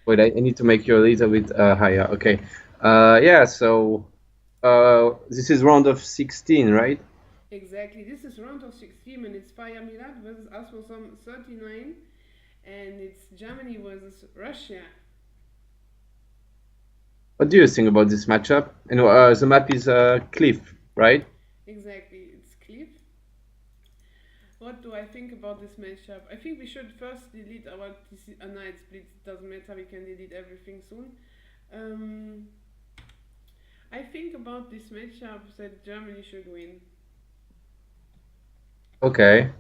Wait, I need to make you a little bit higher. Okay. Yeah, so this is round of 16, right? Exactly. This is round of 16 and it's Fire Milad versus asmthom39 and it's Germany versus Russia. What do you think about this matchup? And the map is Cliff, right? Exactly. It's Cliff. What do I think about this matchup? I think we should first delete our TC. No, it's Blitz. It doesn't matter. We can delete everything soon. Um, I think about this matchup that Germany should win. Okay.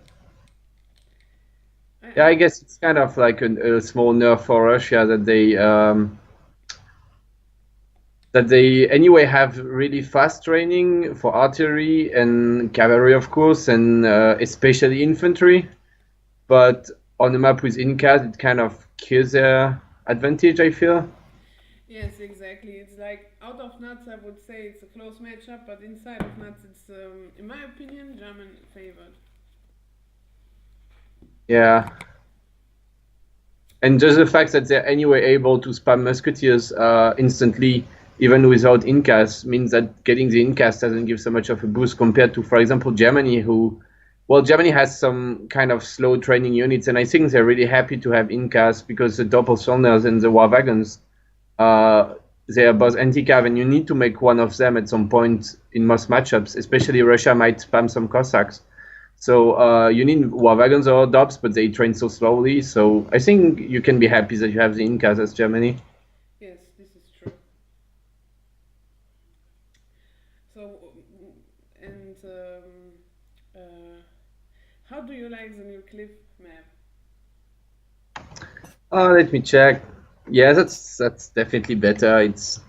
Yeah, I guess it's kind of like a small nerf for Russia that they anyway have really fast training for artillery and cavalry, of course, and especially infantry. But on a map with Incas, it kind of kills their advantage, I feel. Yes, exactly. It's like out of nuts, I would say it's a close matchup, but inside of nuts, it's, in my opinion, German favored. Yeah. And just the fact that they're anyway able to spam musketeers instantly, even without incas, means that getting the incas doesn't give so much of a boost compared to, for example, Germany, well, Germany has some kind of slow training units, and I think they're really happy to have incas because the doppelsolners and the war wagons, uh, they are both anti-cav, and you need to make one of them at some point in most matchups. Especially Russia might spam some Cossacks. So you need war wagons or dobs, but they train so slowly. So I think you can be happy that you have the Incas as Germany. Yes, this is true. So, and uh, how do you like the new cliff map? Let me check. Yeah, that's definitely better. It's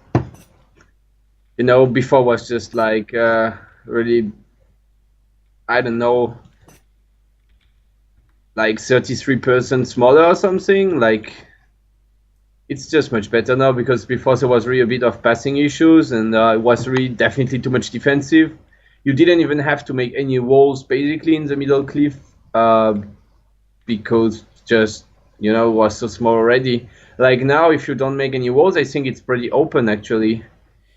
before was just like really, I don't know, like 33% smaller or something. Like it's just much better now because before there was really a bit of passing issues and it was really definitely too much defensive. You didn't even have to make any walls basically in the middle cliff uh, because just was so small already. Like now, if you don't make any walls, I think it's pretty open actually,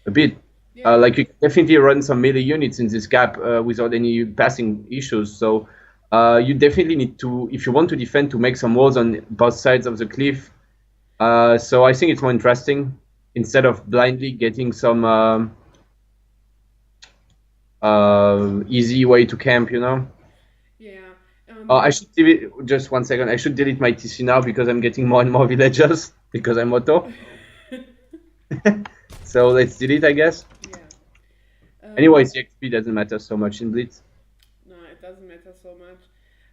a bit. Yeah, Like you can definitely run some melee units in this gap without any passing issues. So you definitely need to, if you want to defend, to make some walls on both sides of the cliff. So I think it's more interesting instead of blindly getting some easy way to camp. yeah. I should delete, just 1 second. I should delete my TC now because I'm getting more and more villagers because I'm auto. So let's delete, I guess. Yeah. Anyways, the XP doesn't matter so much in Blitz. No, it doesn't matter so much.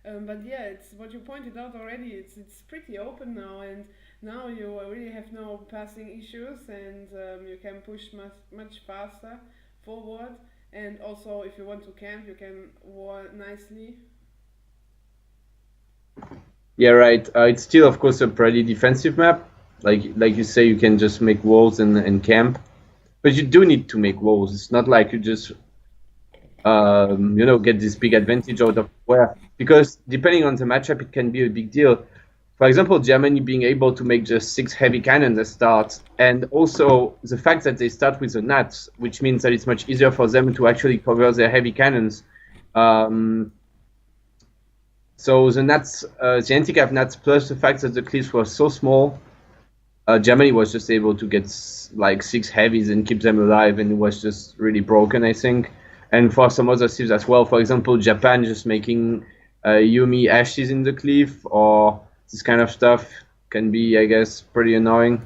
But yeah, it's what you pointed out already. It's pretty open now, and now you really have no passing issues, and you can push much faster forward. And also, if you want to camp, you can war nicely. Yeah, right. It's still, of course, a pretty defensive map. Like you say, you can just make walls and camp, but you do need to make walls. It's not like you just get this big advantage out of where, because depending on the matchup, it can be a big deal. For example, Germany being able to make just 6 heavy cannons at start, and also the fact that they start with the nuts, which means that it's much easier for them to actually cover their heavy cannons. So the nuts, the anti-cav nuts, plus the fact that the cliffs were so small, Germany was just able to get like 6 heavies and keep them alive, and it was just really broken, I think. And for some other civs as well, for example, Japan just making Yumi ashes in the cliff or this kind of stuff can be, I guess, pretty annoying.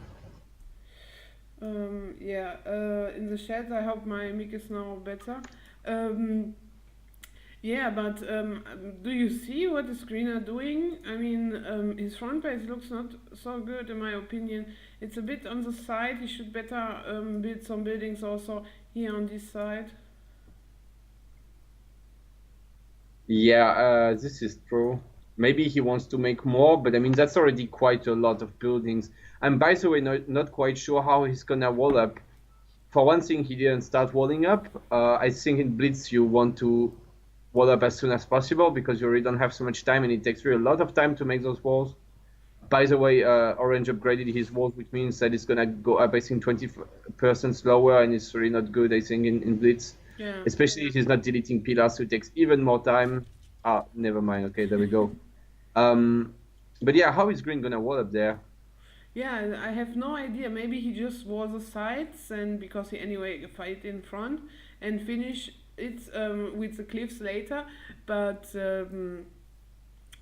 Yeah, in the chat, I hope my mic is now better. Um, yeah, but do you see what the screener doing? I mean, his front base looks not so good in my opinion. It's a bit on the side. He should better build some buildings also here on this side. Yeah, this is true. Maybe he wants to make more, but I mean, that's already quite a lot of buildings. And by the way, not quite sure how he's gonna wall up. For one thing, he didn't start walling up. I think in Blitz, you want to wall up as soon as possible because you really don't have so much time and it takes really a lot of time to make those walls. By the way, Orange upgraded his walls, which means that it's gonna go up, I think, 20% slower, and it's really not good, I think, in Blitz. Yeah. Especially if he's not deleting pillars, so it takes even more time. Ah, never mind. Okay, there we go. But yeah, how is Green gonna wall up there? Yeah, I have no idea. Maybe he just wall the sides, and because he anyway fight in front and finish it with the cliffs later. But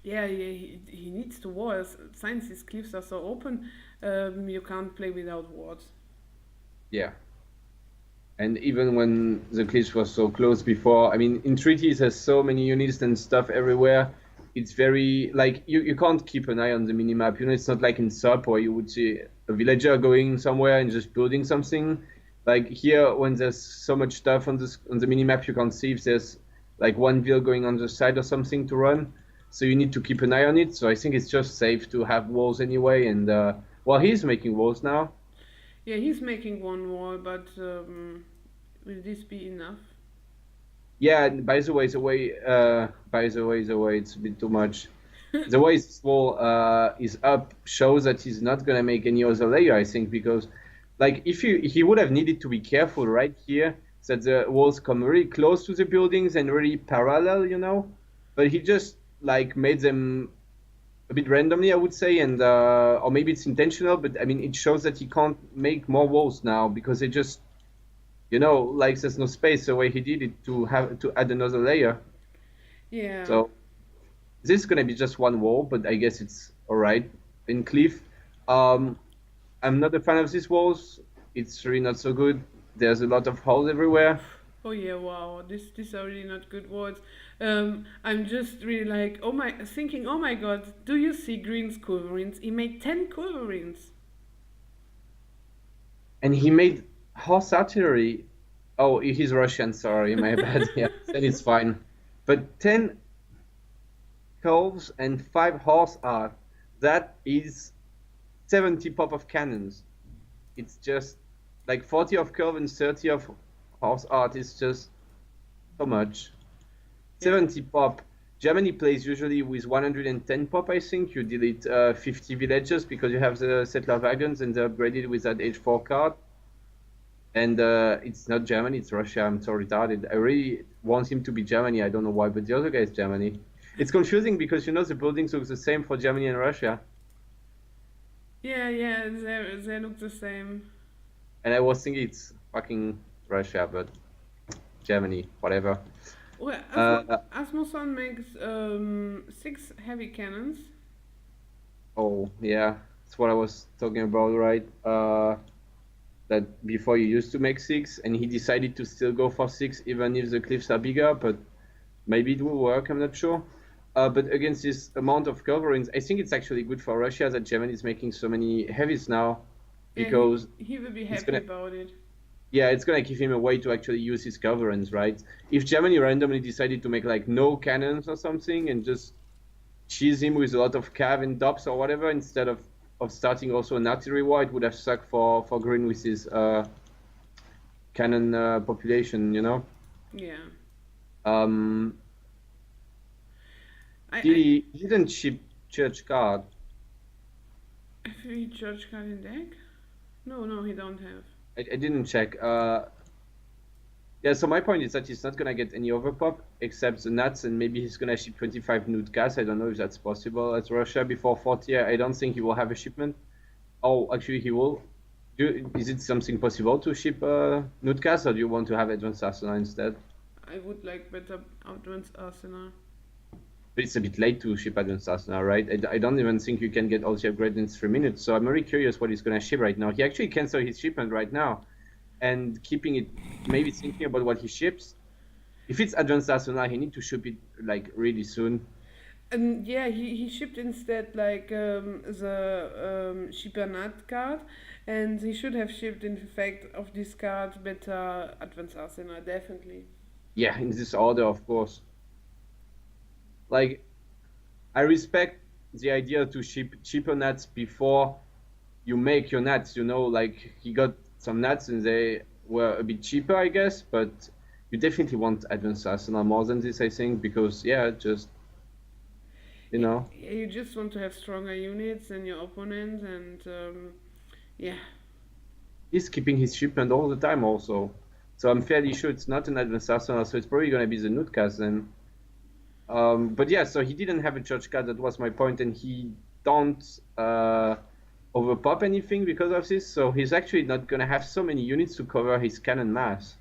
yeah, he needs to wall. Since these cliffs are so open, you can't play without walls. Yeah. And even when the cliffs was so close before, I mean, in treaties there's so many units and stuff everywhere. It's very like you can't keep an eye on the minimap. You know, it's not like in SUP where you would see a villager going somewhere and just building something. Like here, when there's so much stuff on the minimap, you can't see if there's like one vill going on the side or something to run. So you need to keep an eye on it. So I think it's just safe to have walls anyway. And well, he's making walls now. Yeah, he's making one wall, but will this be enough? Yeah, and by the way, it's a bit too much. The way this wall is up shows that he's not gonna make any other layer, I think, because like if he would have needed to be careful right here that the walls come really close to the buildings and really parallel, you know. But he just like made them a bit randomly, I would say, and or maybe it's intentional, but I mean it shows that he can't make more walls now because they just like there's no space the way he did it to have to add another layer. Yeah. So this is gonna be just one wall, but I guess it's all right. In Cliff, um, I'm not a fan of these walls. It's really not so good. There's a lot of holes everywhere. Oh yeah, wow. These are really not good words. I'm just really like thinking, oh my god, do you see Green's culverins? He made 10 culverins. And he made horse artillery. Oh, he's Russian. Sorry, my bad. Yeah, then it's fine. But 10 curves and 5 horse art. That is 70 pop of cannons. It's just like 40 of curve and 30 of horse art is just so much. Yeah. 70 pop. Germany plays usually with 110 pop, I think. You delete 50 villages because you have the settler wagons and they're upgraded with that H4 card. And it's not Germany, it's Russia. I'm so retarded. I really want him to be Germany. I don't know why, but the other guy is Germany. It's confusing because the buildings look the same for Germany and Russia. Yeah, they look the same. And I was thinking it's fucking Russia, but Germany, whatever. Well, asmthom makes 6 heavy cannons. Oh, yeah. That's what I was talking about, right? That before he used to make 6, and he decided to still go for 6, even if the cliffs are bigger, but maybe it will work, I'm not sure. But against this amount of coverings, I think it's actually good for Russia that Germany is making so many heavies now, because he will be happy about it. Yeah, it's gonna give him a way to actually use his coverings, right? If Germany randomly decided to make like no cannons or something and just cheese him with a lot of cav and dops or whatever instead of starting also an artillery war, it would have sucked for Green with his cannon population, Yeah. He didn't ship church card. Free church card in deck? No, he don't have. I didn't check. Yeah, so my point is that he's not gonna get any overpop except the nuts, and maybe he's gonna ship 25 nude gas. I don't know if that's possible at Russia before 40. I don't think he will have a shipment. Oh, actually he will. Is it something possible to ship nude gas, or do you want to have advanced arsenal instead? I would like better advanced arsenal. But it's a bit late to ship advanced arsenal, right? I don't even think you can get all the upgrades in 3 minutes. So I'm very curious what he's gonna ship right now. He actually canceled his shipment right now, and keeping it, maybe thinking about what he ships. If it's advanced arsenal, he need to ship it like really soon. And yeah, he shipped instead like the shipper nut card, and he should have shipped in fact of this card better advanced arsenal, definitely. Yeah, in this order, of course. Like, I respect the idea to ship cheaper nuts before you make your nuts, like he got some nuts and they were a bit cheaper, I guess, but you definitely want advanced arsenal more than this, I think, because, yeah, just... you know. Yeah, you just want to have stronger units than your opponent, and yeah. He's keeping his shipment all the time also. So I'm fairly sure it's not an advanced arsenal, so it's probably going to be the Nutcast then. But yeah, so he didn't have a church card, that was my point, and he don't overpop anything because of this, so he's actually not going to have so many units to cover his cannon mass.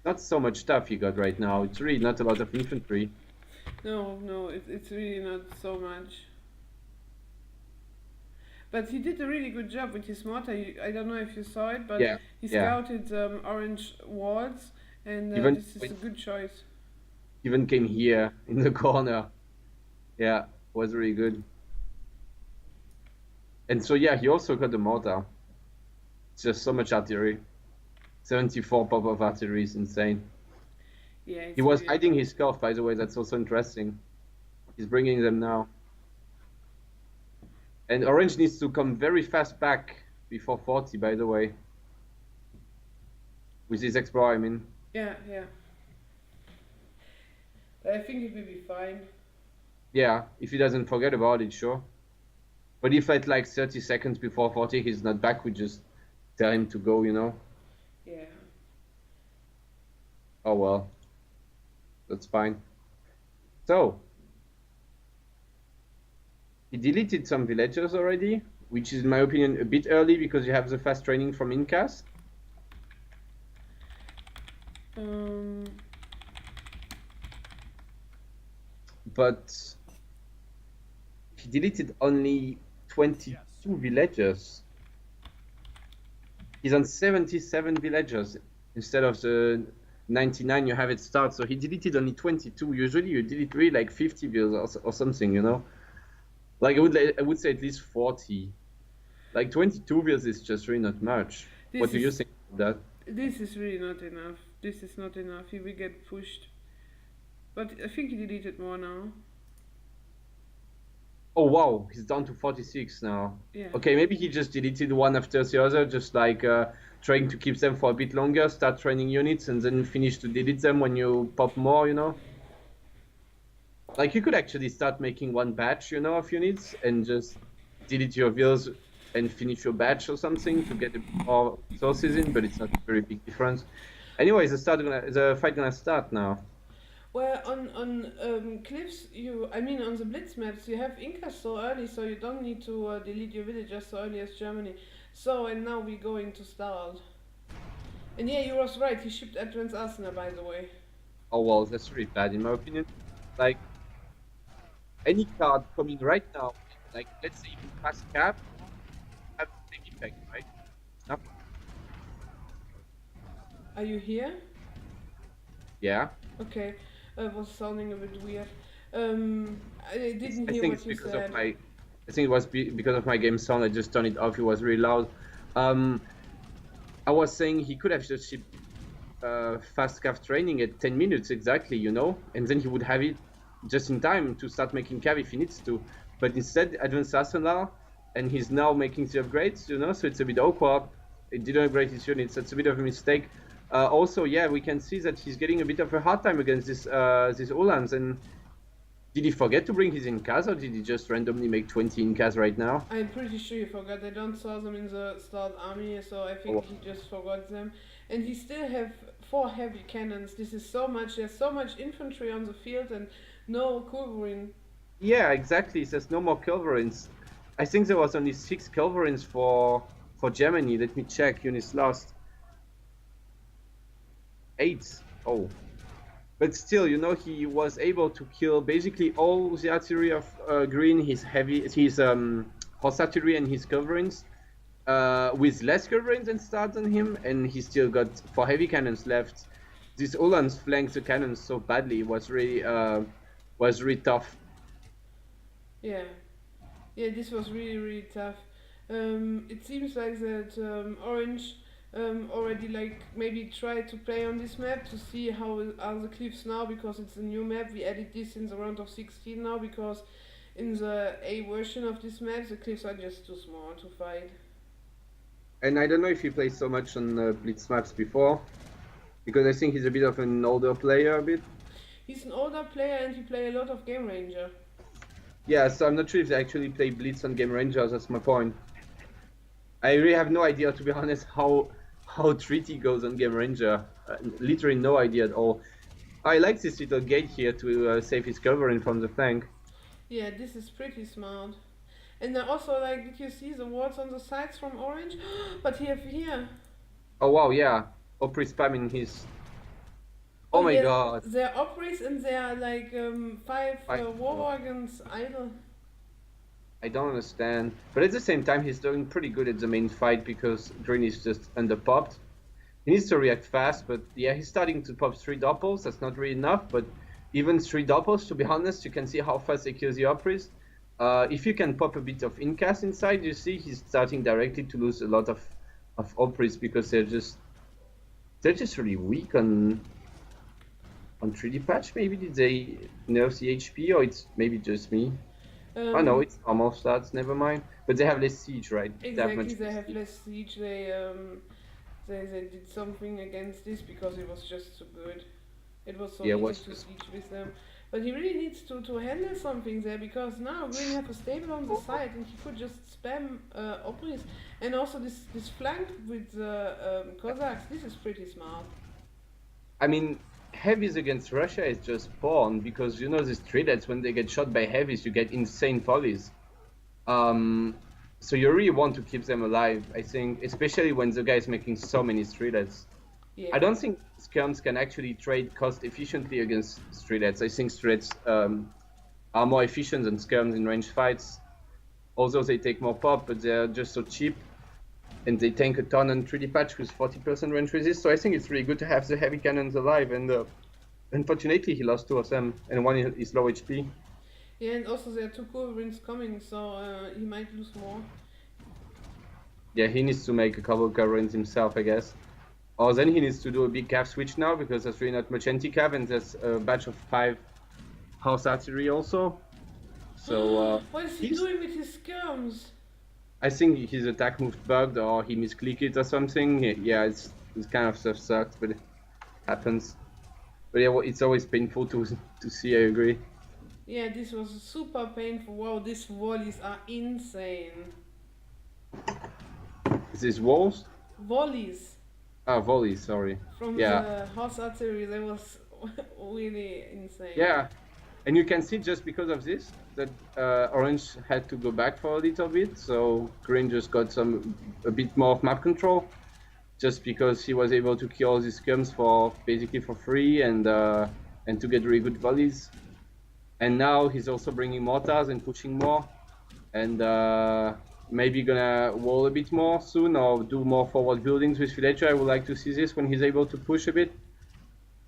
Not so much stuff he got right now, it's really not a lot of infantry. No, it's really not so much. But he did a really good job with his mortar. I don't know if you saw it, but Yeah, he yeah. scouted orange walls, and Even this is a good choice. even came here in the corner. Yeah, was really good. And so yeah, he also got the mortar. It's just so much artillery. 74 pop of artillery is insane. Yeah, He was hiding his scarf, by the way, that's also interesting. He's bringing them now. And Orange needs to come very fast back before 40, by the way. With his Explorer, I mean. Yeah. But I think it will be fine. Yeah, if he doesn't forget about it, sure. But if at like 30 seconds before 40 he's not back, we just tell him to go, you know? Yeah. Oh well. That's fine. So, he deleted some villagers already, which is in my opinion a bit early because you have the fast training from Incas. But he deleted only 22 villagers. He's on 77 villagers instead of the 99 you have at start. So he deleted only 22. Usually you delete really like 50 villas or something, you know? Like I would say at least 40. Like 22 villas is just really not much. What do you think of that? This is really not enough. This is not enough. He will get pushed. But I think he deleted more now. Oh wow, he's down to 46 now. Yeah. Okay, maybe he just deleted one after the other, just like trying to keep them for a bit longer, start training units, and then finish to delete them when you pop more, you know? Like, you could actually start making one batch, you know, of units, and just delete your villas and finish your batch or something to get more sources in, but it's not a very big difference. Anyways, the fight gonna start now. Well, on cliffs, on the Blitz maps, you have Incas so early, so you don't need to delete your villagers so early as Germany. So, and now we're going to start. And yeah, you was right, he shipped Advance Arsenal, by the way. Oh well, that's really bad in my opinion. Like, any card coming right now, like, let's say even fast cap, have the same effect, right? Nothing. Are you here? Yeah. Okay, it was sounding a bit weird. I didn't hear what you said. I think it was because of my game sound. I just turned it off. It was really loud. I was saying he could have just shipped fast cav training at 10 minutes exactly, you know, and then he would have it just in time to start making cav if he needs to. But instead, advanced arsenal, and he's now making the upgrades, you know, so it's a bit awkward. It didn't upgrade his units. That's a bit of a mistake. Also, yeah, we can see that he's getting a bit of a hard time against this Uhlans. And did he forget to bring his Incas, or did he just randomly make 20 Incas right now? I'm pretty sure he forgot. I don't saw them in the start army, so I think he just forgot them. And he still have 4 heavy cannons. This is so much. There's so much infantry on the field and no cavalry. Yeah, exactly. There's no more culverins. I think there was only 6 culverins for Germany. Let me check. Units lost. 8. Oh. But still, you know, he was able to kill basically all the artillery of Green, his horse artillery and his culverins, with less culverins than start on him, and he still got 4 heavy cannons left. These Uhlans flanked the cannons so badly. It was really tough. Yeah, this was really tough. It seems like that Orange already maybe try to play on this map to see how are the cliffs now, because it's a new map. We added this in the round of 16 now, because in the A version of this map the cliffs are just too small to fight. And I don't know if he played so much on Blitz maps before, because I think he's a bit of an older player a bit. He's an older player and he play a lot of Game Ranger. Yeah, so I'm not sure if they actually play Blitz on Game Rangers, that's my point. I really have no idea, to be honest, how Treaty goes on Game Ranger. Literally no idea at all. I like this little gate here to save his covering from the flank. Yeah, this is pretty smart. And then also, like, did you see the wards on the sides from Orange? But here. Oh wow, yeah. Opry spamming his... Oh my yeah, god. they're Opries and they're like 5 war organs idle. I don't understand. But at the same time, he's doing pretty good at the main fight because Green is just underpopped. He needs to react fast, but yeah, he's starting to pop 3 doppels. That's not really enough, but even 3 doppels, to be honest, you can see how fast they kill the Opries. If you can pop a bit of incast inside, you see he's starting directly to lose a lot of Opries because they're just really weak on 3D patch. Maybe did they nerf the HP, or it's maybe just me? Oh no, it's normal stats. Never mind. But they have less siege, right? Exactly, they have less siege. They did something against this because it was just so good. It was so easy to siege with them. But he really needs to handle something there because now Green have a stable on the side and he could just spam Opris. And also this flank with the Cossacks, this is pretty smart. I mean, heavies against Russia is just porn because you know these traders, when they get shot by heavies, you get insane volleys. So you really want to keep them alive, I think, especially when the guy is making so many streetlets. Yeah. I don't think skirms can actually trade cost efficiently against streetlets. I think streetlets are more efficient than skirms in range fights. Although they take more pop, but they're just so cheap. And they tank a ton on 3D patch with 40% range resist. So I think it's really good to have the heavy cannons alive. And unfortunately, he lost 2 of them, and 1 is low HP. Yeah, and also there are 2 culverins coming, so he might lose more. Yeah, he needs to make a couple of culverins himself, I guess. Or then he needs to do a big cav switch now, because there's really not much anti-cav, and there's a batch of 5 house artillery also. So what is he doing with his skirms? I think his attack moved bugged, or he misclicked it or something. Yeah, it's kind of stuff sucks, but it happens. But yeah, it's always painful to see, I agree. Yeah, this was super painful. Wow, these volleys are insane. Is this walls? Volleys. Ah, volleys, sorry. From the horse artillery, that was really insane. Yeah, and you can see just because of this that Orange had to go back for a little bit, so Green just got a bit more of map control, just because he was able to kill all these skirms basically for free and to get really good volleys. And now he's also bringing mortars and pushing more, and maybe gonna wall a bit more soon or do more forward buildings with Villager. I would like to see this when he's able to push a bit.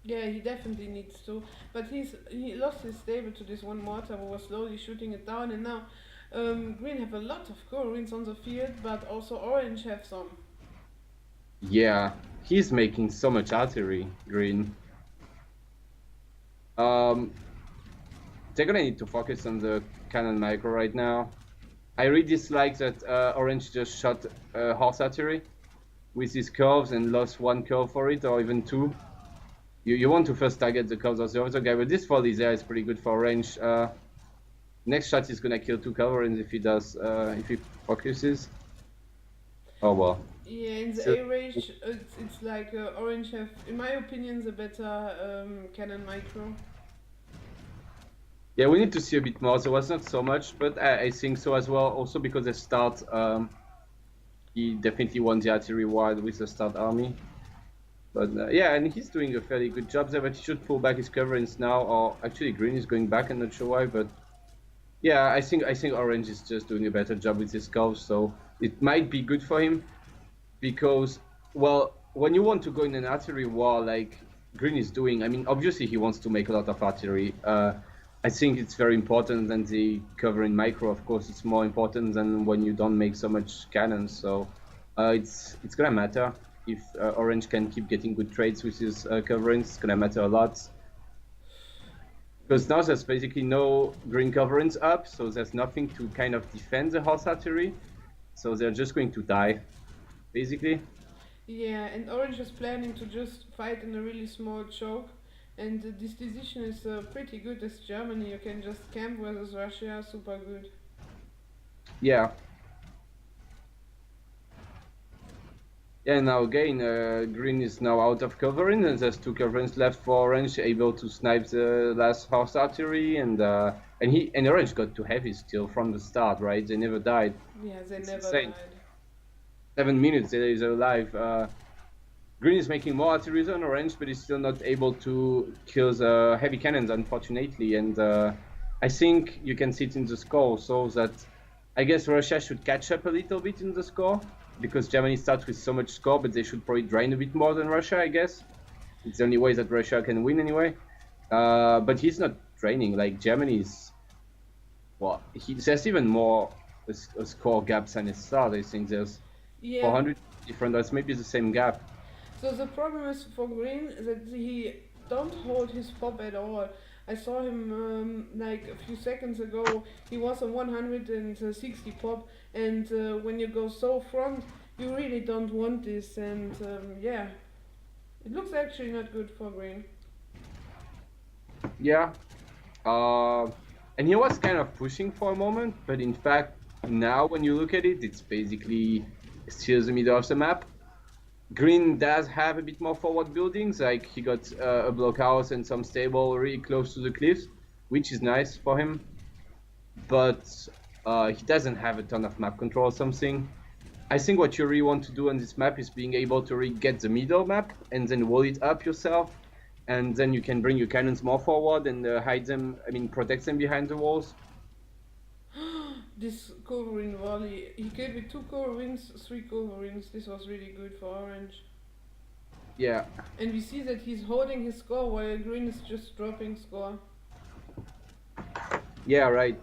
Yeah, he definitely needs to, but he lost his stable to this one mortar who was slowly shooting it down, and now Green have a lot of Corins on the field, but also Orange have some. Yeah, he's making so much artillery, Green. They're gonna need to focus on the cannon micro right now. I really dislike that Orange just shot horse artillery with his curves and lost 1 curve for it, or even 2. You want to first target the curves of the other guy, but this volley there is pretty good for range. Next shot is gonna kill 2 culverins if he does, if he focuses. Oh well. Yeah, in the A range, it's like Orange have, in my opinion, the better cannon micro. Yeah, we need to see a bit more. There was not so much, but I think so as well. Also because the start, he definitely won the artillery war with the start army. But yeah, and he's doing a fairly good job there, but he should pull back his coverings now, or actually Green is going back, I'm not sure why, but yeah, I think Orange is just doing a better job with his curves, so it might be good for him, because, well, when you want to go in an artillery war like Green is doing, I mean, obviously he wants to make a lot of artillery. I think it's very important, and the covering micro, of course, it's more important than when you don't make so much cannons, so it's gonna matter. If Orange can keep getting good trades with his coverings, it's gonna matter a lot. Because now there's basically no green coverings up, so there's nothing to kind of defend the horse artillery. So they're just going to die, basically. Yeah, and Orange is planning to just fight in a really small choke, And this decision is pretty good as Germany. You can just camp versus Russia, super good. Yeah. Yeah, now again, green is now out of covering, and there's 2 coverings left for orange, able to snipe the last horse archery, and orange got too heavy still from the start, right? They never died. Yeah, they It's never insane. died. 7 minutes they're alive. Green is making more artillery than orange, but is still not able to kill the heavy cannons, unfortunately. And I think you can see it in the score, so that I guess Russia should catch up a little bit in the score, because Germany starts with so much score, but they should probably drain a bit more than Russia, I guess. It's the only way that Russia can win anyway. But he's not draining, like Germany's. Well, there's even more a score gaps than his start. I think there's 400 different, that's maybe the same gap. So the problem is for green that he don't hold his pop at all. I saw him like a few seconds ago. He was on 160 pop, and when you go so front, you really don't want this. And yeah, it looks actually not good for green. Yeah. And he was kind of pushing for a moment, but in fact, now when you look at it, it's basically still the middle of the map. Green does have a bit more forward buildings, like he got a blockhouse and some stable really close to the cliffs, which is nice for him. But he doesn't have a ton of map control or something. I think what you really want to do on this map is being able to really get the middle map and then wall it up yourself, and then you can bring your cannons more forward and hide them, protect them behind the walls. This covering volley, he killed with 2 coverings, 3 coverings. This was really good for orange. Yeah. And we see that he's holding his score while green is just dropping score. Yeah, right.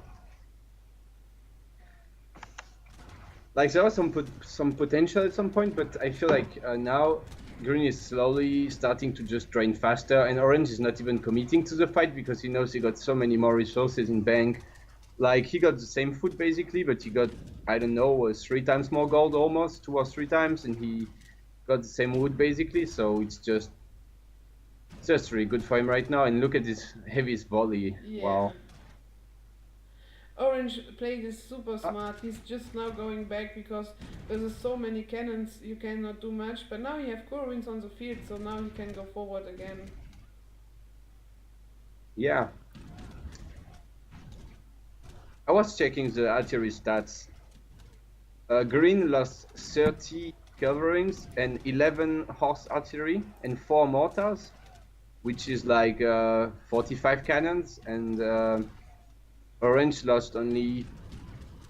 Like there was some potential at some point, but I feel like now green is slowly starting to just drain faster, and orange is not even committing to the fight because he knows he got so many more resources in bank. Like he got the same food basically, but he got, I don't know, 3 times more gold almost, 2 or 3 times, and he got the same wood basically. So it's just really good for him right now. And look at this heaviest volley. Yeah. Wow. Orange played this super smart. He's just now going back because there's so many cannons you cannot do much. But now you have Corwins on the field, so now he can go forward again. Yeah. I was checking the artillery stats. Green lost 30 coverings and 11 horse artillery and 4 mortars, which is like 45 cannons, and orange lost only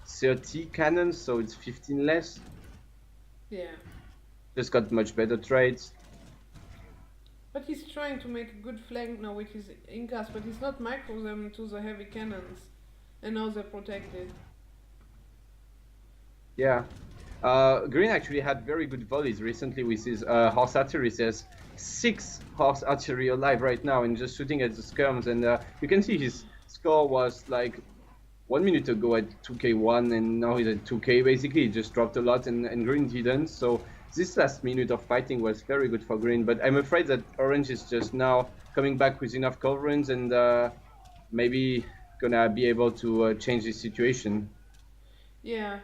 30 cannons, so it's 15 less. Yeah. Just got much better trades. But he's trying to make a good flank now with his Incas, but he's not micro them to the heavy cannons. And now they're protected. Yeah. Green actually had very good volleys recently with his horse artillery. There's 6 horse artillery alive right now and just shooting at the skirms, and you can see his score was like 1 minute ago at 2k1, and now he's at 2k basically. He just dropped a lot, and green didn't. So this last minute of fighting was very good for green, but I'm afraid that orange is just now coming back with enough coverings and maybe gonna be able to change the situation. Yeah,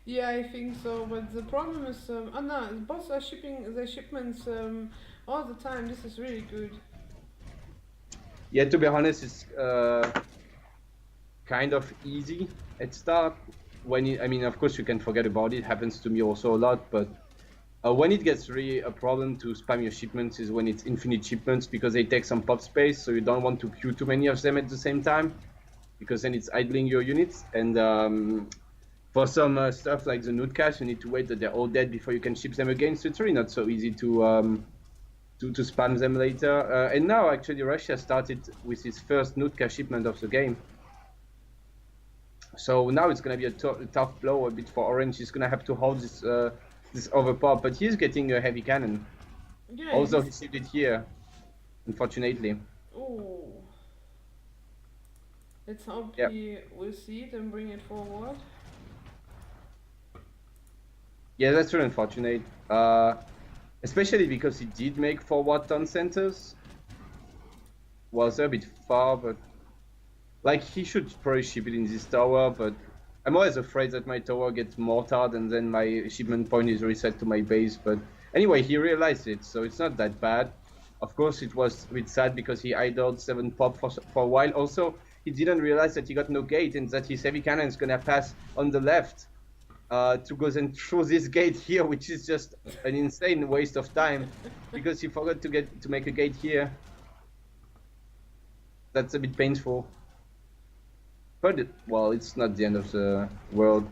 I think so. But the problem is, oh no, both are shipping their shipments all the time. This is really good. Yeah, to be honest, it's kind of easy at start. When of course, you can forget about it. It happens to me also a lot, but when it gets really a problem to spam your shipments is when it's infinite shipments, because they take some pop space, so you don't want to queue too many of them at the same time, because then it's idling your units. And for some stuff like the node cache, you need to wait that they're all dead before you can ship them again, so it's really not so easy to spam them later. And now actually Russia started with its first node cache shipment of the game. So now it's going to be a tough blow a bit for orange. He's going to have to hold this overpop, but he's getting a heavy cannon. Yeah. Also, he saved it here, unfortunately. Oh. Let's hope he will see it and bring it forward. Yeah, that's really unfortunate. Especially because he did make forward turn centers. was a bit far, but like he should probably ship it in this tower, but I'm always afraid that my tower gets mortared and then my shipment point is reset to my base. But anyway, he realized it, so it's not that bad. Of course, it was a bit sad because he idled 7 pop for a while. Also, he didn't realize that he got no gate and that his heavy cannon is gonna pass on the left to go then through this gate here, which is just an insane waste of time because he forgot to make a gate here. That's a bit painful. But well, it's not the end of the world.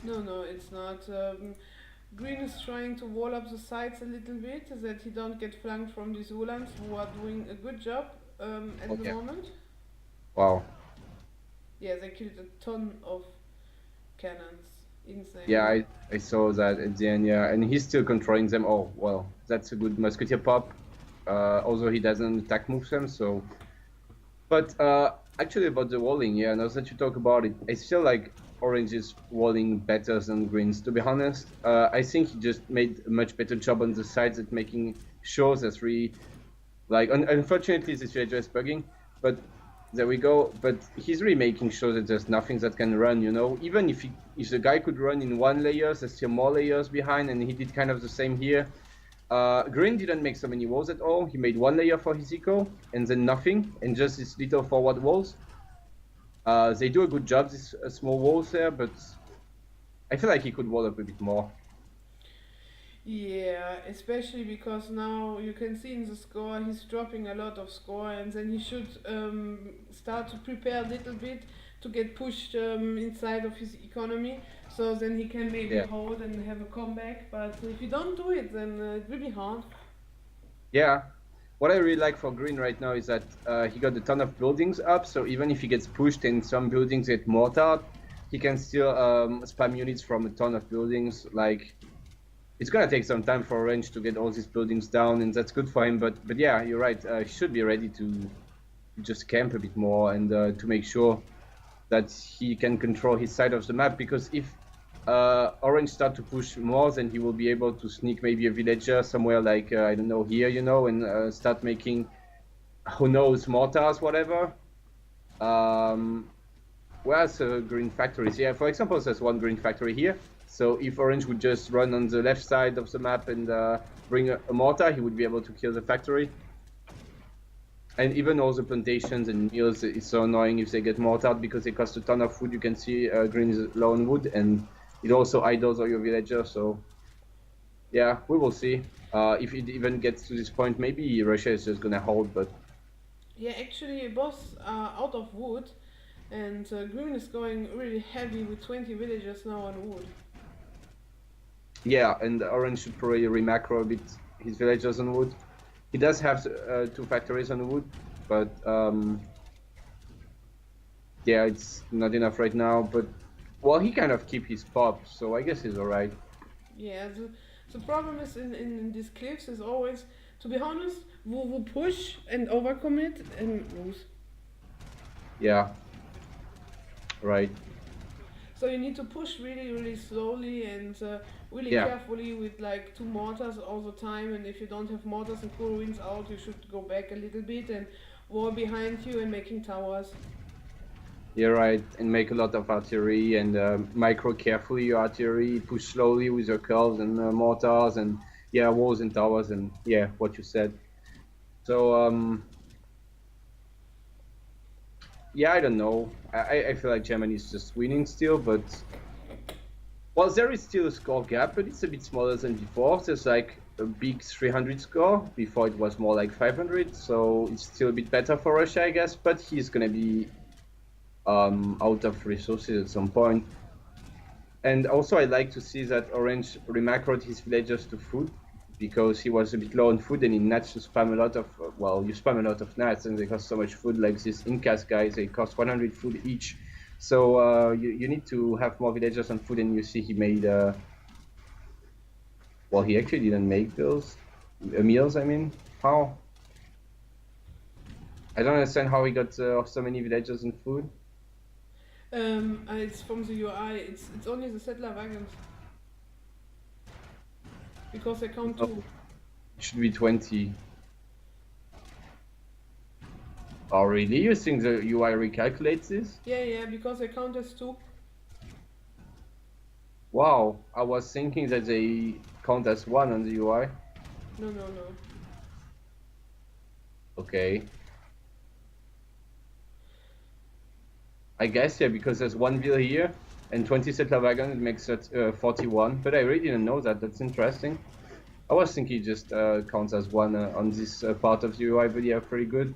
No, it's not. Green is trying to wall up the sides a little bit, so that he don't get flanked from these Ulans who are doing a good job at the moment. Wow. Yeah, they killed a ton of cannons. Insane. Yeah, I saw that at the end, yeah. And he's still controlling them. Oh, well, that's a good musketeer pop. Although he doesn't attack move them, so... But actually about the walling, yeah, now that you talk about it, I feel like Orange is walling better than Green's, to be honest. I think he just made a much better job on the sides at making shows that's really... Like, unfortunately, this villager is bugging, but there we go. But he's really making sure that there's nothing that can run, you know? Even if the guy could run in 1 layer, there's still more layers behind, and he did kind of the same here. Green didn't make so many walls at all. He made 1 layer for his eco, and then nothing, and just these little forward walls. They do a good job, these small walls there, but I feel like he could wall up a bit more. Yeah, especially because now you can see in the score he's dropping a lot of score, and then he should start to prepare a little bit to get pushed inside of his economy, so then he can maybe hold and have a comeback. But if you don't do it, then it will be hard. Yeah, what I really like for Green right now is that he got a ton of buildings up, so even if he gets pushed and some buildings get mortared, he can still spam units from a ton of buildings. Like, it's gonna take some time for Orange to get all these buildings down, and that's good for him. But yeah, you're right. He should be ready to just camp a bit more and to make sure that he can control his side of the map. Because if Orange start to push more, then he will be able to sneak maybe a villager somewhere like I don't know, here, you know, and start making, who knows, mortars, whatever. Where's green factories? Yeah, for example, there's 1 green factory here. So if Orange would just run on the left side of the map and bring a mortar, he would be able to kill the factory. And even all the plantations and mills, it's so annoying if they get mortared because they cost a ton of wood. You can see Green is low on wood, and it also idles all your villagers. So yeah, we will see. If it even gets to this point, maybe Russia is just gonna hold, but... Yeah, actually both are out of wood, and Green is going really heavy with 20 villagers now on wood. Yeah, and Orange should probably remacro a bit his villagers on wood. He does have 2 factories on wood, but yeah, it's not enough right now. But well, he kind of keep his pop, so I guess he's alright. Yeah, the problem is in these cliffs is always, to be honest, we push and overcommit and lose. Yeah, right. So you need to push really, really slowly and really carefully with like 2 mortars all the time. And if you don't have mortars and cool winds out, you should go back a little bit and wall behind you and making towers. You're right, and make a lot of artillery and micro carefully your artillery, push slowly with your curves and mortars and yeah, walls and towers and yeah, what you said. So yeah, I don't know. I feel like Germany is just winning still, but well, there is still a score gap, but it's a bit smaller than before. There's like a big 300 score. Before it was more like 500, so it's still a bit better for Russia, I guess. But he's gonna be out of resources at some point. And also, I like to see that Orange remacroed his villagers to food, because he was a bit low on food, and in Nats you spam a lot of, well, you spam a lot of Nats, and they cost so much food. Like these Incas guys, they cost 100 food each. So you need to have more villagers on food, and you see he made, well, he actually didn't make those meals, I mean. How? I don't understand how he got so many villagers on food. It's from the UI, it's only the settler wagons. Because they count 2. It should be 20. Oh, really? You think the UI recalculates this? Yeah, because they count as 2. Wow, I was thinking that they count as 1 on the UI. No. Okay. I guess, yeah, because there's 1 bill here and 20 settler wagon, it makes it 41. But I really didn't know that. That's interesting. I was thinking it just counts as 1 on this part of the UI, but yeah, pretty good.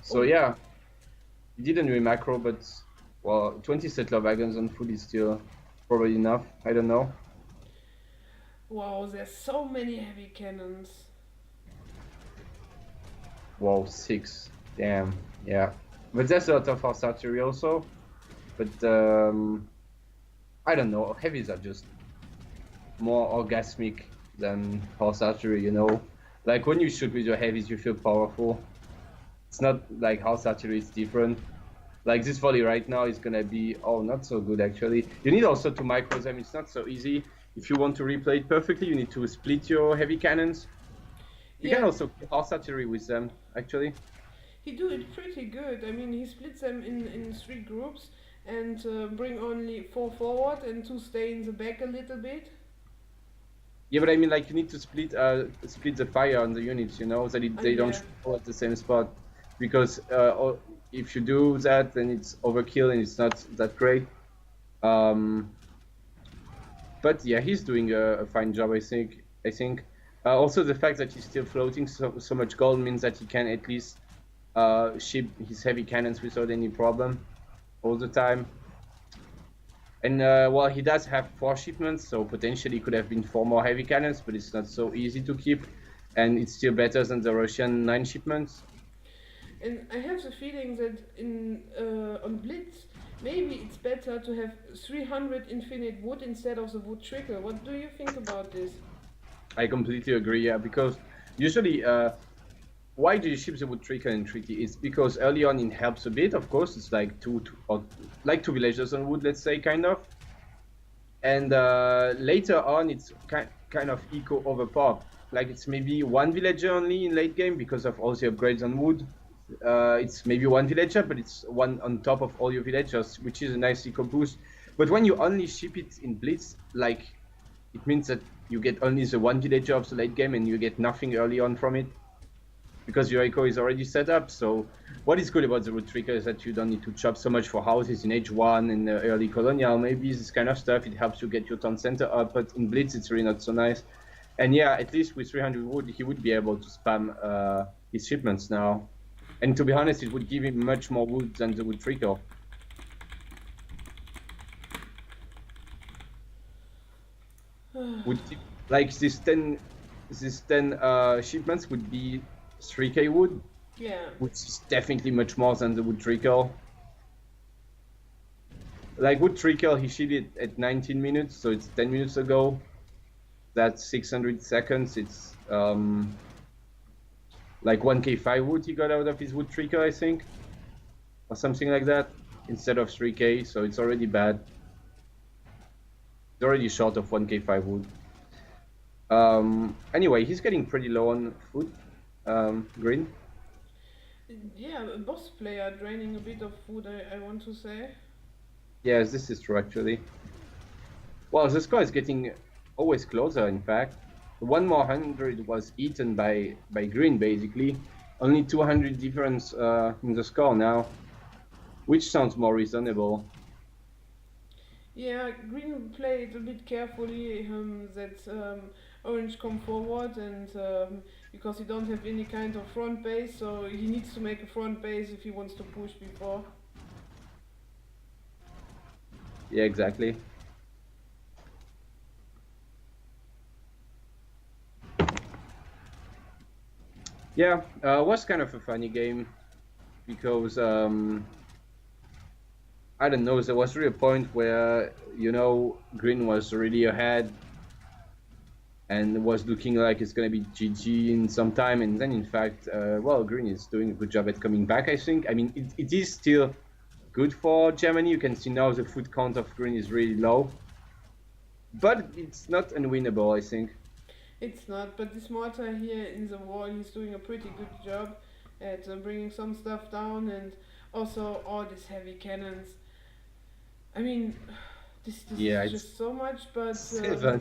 So Oh, yeah, it didn't really macro, but well, 20 settler wagons on food is still probably enough. I don't know. wow, there's so many heavy cannons. Wow, 6. Damn, yeah. But there's a lot of horse archery also. But I don't know. Heavies are just more orgasmic than horse archery, you know. Like when you shoot with your heavies, you feel powerful. It's not like horse archery is different. Like this volley right now is gonna be not so good actually. You need also to micro them. It's not so easy. If you want to replay it perfectly, you need to split your heavy cannons. You can Yeah, also kill horse archery with them actually. he do it pretty good. I mean, he splits them in 3 groups and bring only 4 forward and 2 stay in the back a little bit. Yeah, but I mean, like you need to split the fire on the units, you know, that they don't Yeah. shoot all at the same spot, because if you do that, then it's overkill and it's not that great. Um, but yeah, he's doing a fine job, I think. Also the fact that he's still floating so much gold means that he can at least ship his heavy cannons without any problem all the time. And well, he does have 4 shipments, so potentially could have been 4 more heavy cannons, but it's not so easy to keep, and it's still better than the Russian 9 shipments. And I have the feeling that in on Blitz, maybe it's better to have 300 infinite wood instead of the wood trickle. What do you think about this? I completely agree, yeah, because usually, why do you ship the wood trickle in treaty? It's because early on it helps a bit, of course, it's like like 2 villagers on wood, let's say, kind of. And later on, it's kind of eco overpowered. Like it's maybe 1 villager only in late game because of all the upgrades on wood. It's maybe 1 villager, but it's 1 on top of all your villagers, which is a nice eco boost. But when you only ship it in Blitz, like it means that you get only the 1 villager of the late game and you get nothing early on from it, because your eco is already set up. So what is good about the root trigger is that you don't need to chop so much for houses in H1 and early colonial, maybe this kind of stuff. It helps you get your town center up, but in Blitz it's really not so nice. And yeah, at least with 300 wood he would be able to spam his shipments now. And to be honest, it would give him much more wood than the wood trigger. Would like this 10 shipments would be 3k wood, Yeah. which is definitely much more than the wood trickle. Like wood trickle, he shipped it at 19 minutes, so it's 10 minutes ago. That's 600 seconds. It's like 1k5 wood he got out of his wood trickle, I think, or something like that, instead of 3k. So it's already bad. It's already short of 1k5 wood. Anyway, he's getting pretty low on food. Green. Yeah, a boss player draining a bit of food, I want to say. Yes, this is true actually. Well, the score is getting always closer, in fact. 1 more 100 was eaten by Green, basically. Only 200 difference in the score now, which sounds more reasonable. Yeah, Green played a bit carefully that Orange come forward and because he don't have any kind of front base, so he needs to make a front base if he wants to push before. Yeah, exactly. Yeah, was kind of a funny game because I don't know, there was really a point where, you know, Green was really ahead and was looking like it's going to be GG in some time, and then in fact, well, Green is doing a good job at coming back, I think. I mean, it is still good for Germany. You can see now the food count of Green is really low, but it's not unwinnable, I think. It's not, but this mortar here in the wall, he's doing a pretty good job. at bringing some stuff down, and also all these heavy cannons. I mean, this Yeah, is it's just so much, but 7.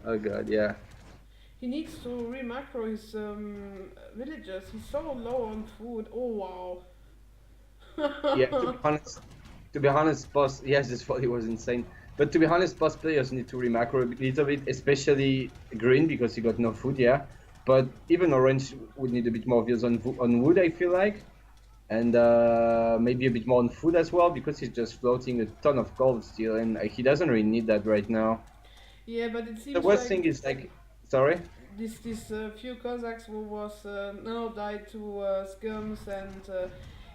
Oh god, yeah. he needs to re-macro his villagers. He's so low on food. Oh Yeah, wow. to be honest, boss, yes, this volley was insane. But to be honest, boss players need to remacro a little bit, especially green because he got no food, yeah. But even orange would need a bit more views on wood, I feel like, and maybe a bit more on food as well because he's just floating a ton of gold still, and he doesn't really need that right now. Yeah, but it The seems worst like thing is like, sorry. this few Cossacks who was now died to skirms and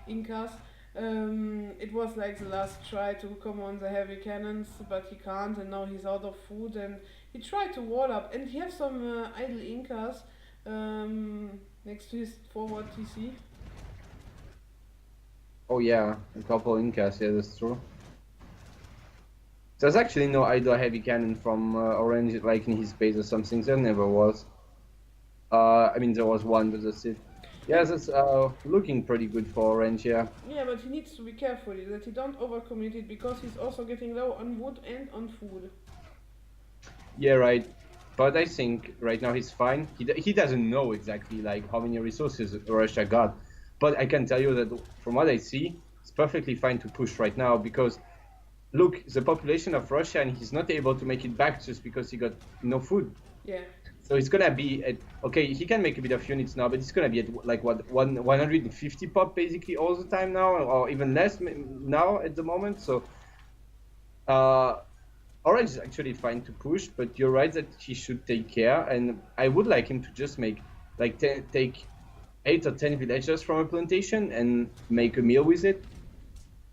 Incas. It was like the last try to come on the heavy cannons, but he can't, and now he's out of food. And he tried to wall up, and he has some idle Incas next to his forward TC. Oh yeah, a couple incas, yeah, that's true. There's actually no idle heavy cannon from Orange, like in his base or something. There never was. I mean, there was one, but that's it. Yeah, that's looking pretty good for Orange, yeah. Yeah, but he needs to be careful that he don't overcommit it because he's also getting low on wood and on food. Yeah, right. But I think right now he's fine. He doesn't know exactly like how many resources Russia got. But I can tell you that from what I see, it's perfectly fine to push right now because look, the population of Russia and he's not able to make it back just because he got no food. Yeah. So it's gonna be at, okay, he can make a bit of units now, but it's gonna be at like what 150 pop basically all the time now, or even less now at the moment. So Orange is actually fine to push, but you're right that he should take care, and I would like him to just make like take 8 or 10 villagers from a plantation and make a meal with it.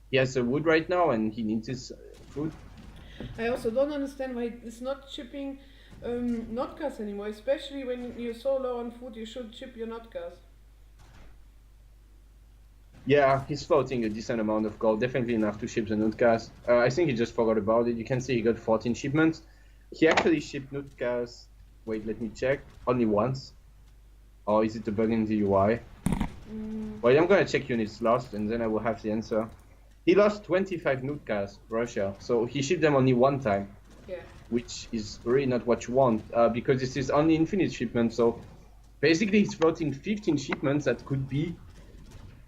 He has a wood right now, and he needs his food. I also don't understand why it's not shipping notgas anymore, especially when you're so low on food. You should ship your notgas. Yeah, he's floating a decent amount of gold, definitely enough to ship the Nutcast. I think he just forgot about it. You can see he got 14 shipments. He actually shipped Nutcast, wait, let me check, only once. Or is it a bug in the UI? Well, I'm gonna check units lost and then I will have the answer. He lost 25 Nutcast, Russia, so he shipped them only one time. Yeah. Which is really not what you want, because this is only infinite shipment, so basically he's floating 15 shipments that could be,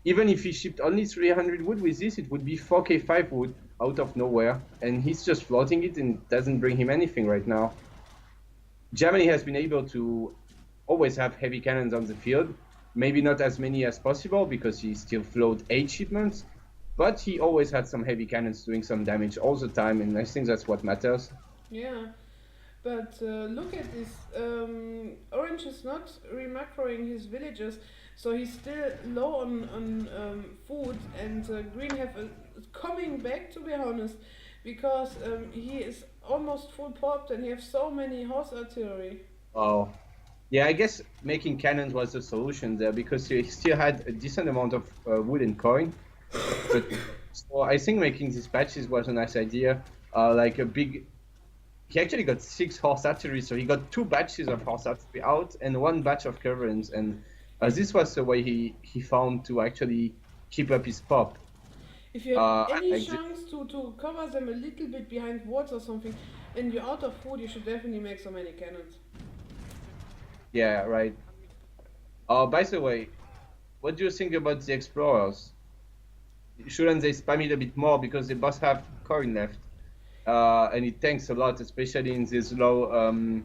even if he shipped only 300 wood with this, it would be 4k5 wood out of nowhere, and he's just floating it and it doesn't bring him anything right now. Germany has been able to always have heavy cannons on the field, maybe not as many as possible because he still float 8 shipments, but he always had some heavy cannons doing some damage all the time, and I think that's what matters. Yeah, but look at this. Orange is not remacroing his villagers, so he's still low on food, and Green have coming back, to be honest, because he is almost full popped and he has so many horse artillery. Oh. Yeah, I guess making cannons was the solution there because he still had a decent amount of wood and coin. But so I think making these batches was a nice idea. Like a big, he actually got 6 horse artillery, so he got 2 batches of horse artillery out and 1 batch of caverns, and this was the way he found to actually keep up his pop. If you have any chance to cover them a little bit behind walls or something, and you're out of food, you should definitely make so many cannons. Yeah, right. By the way, what do you think about the explorers? Shouldn't they spam it a bit more because they both have coin left? And it tanks a lot, especially in these low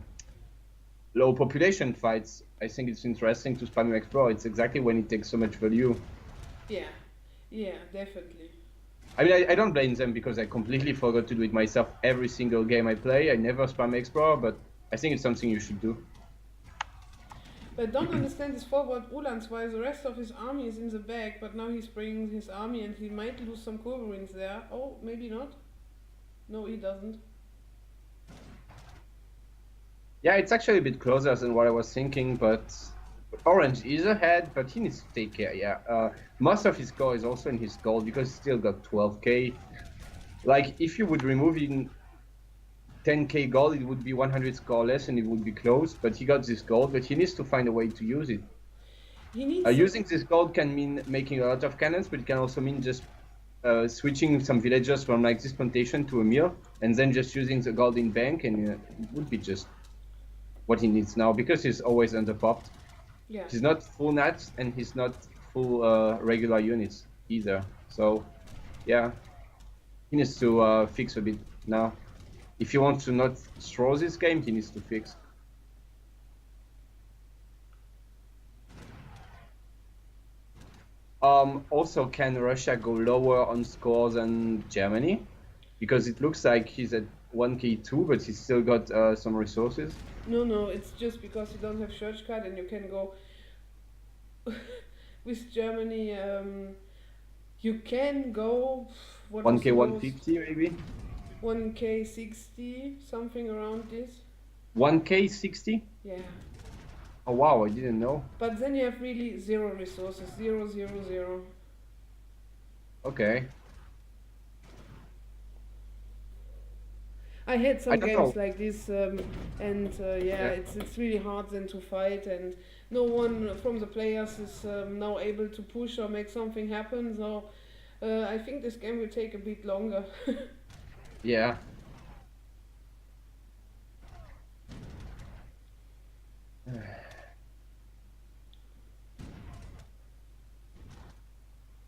population fights. I think it's interesting to spam Explorer. It's exactly when it takes so much value. Yeah, definitely. I mean, I don't blame them because I completely forgot to do it myself every single game I play. I never spam Explorer, but I think it's something you should do. But I don't understand this forward Ulan's why the rest of his army is in the back, but now he's bringing his army and he might lose some Culverins there. Oh, maybe not. No, he doesn't. Yeah, it's actually a bit closer than what I was thinking, but Orange is ahead, but he needs to take care, yeah. Most of his score is also in his gold because he still got 12k. Like, if you would remove in 10k gold, it would be 100 score less and it would be close, but he got this gold, but he needs to find a way to use it. He needs Using this gold can mean making a lot of cannons, but it can also mean just switching some villagers from like this plantation to a mill, and then just using the gold in bank, and it would be just what he needs now, because he's always underpopped. Yeah. He's not full nats, and he's not full regular units either. So, yeah, he needs to fix a bit now. If he wants to not throw this game, he needs to fix. Also, can Russia go lower on score than Germany? Because it looks like he's at 1k2, but he's still got some resources. No, it's just because you don't have church card and you can go with Germany. You can go 1k 150 maybe. 1k 60, something around this. 1k 60? Yeah. Oh wow, I didn't know. But then you have really 0 resources, 0, 0, 0. Okay. I had some games know. like this, and yeah, it's really hard then to fight, and no one from the players is now able to push or make something happen. So I think this game will take a bit longer. Yeah.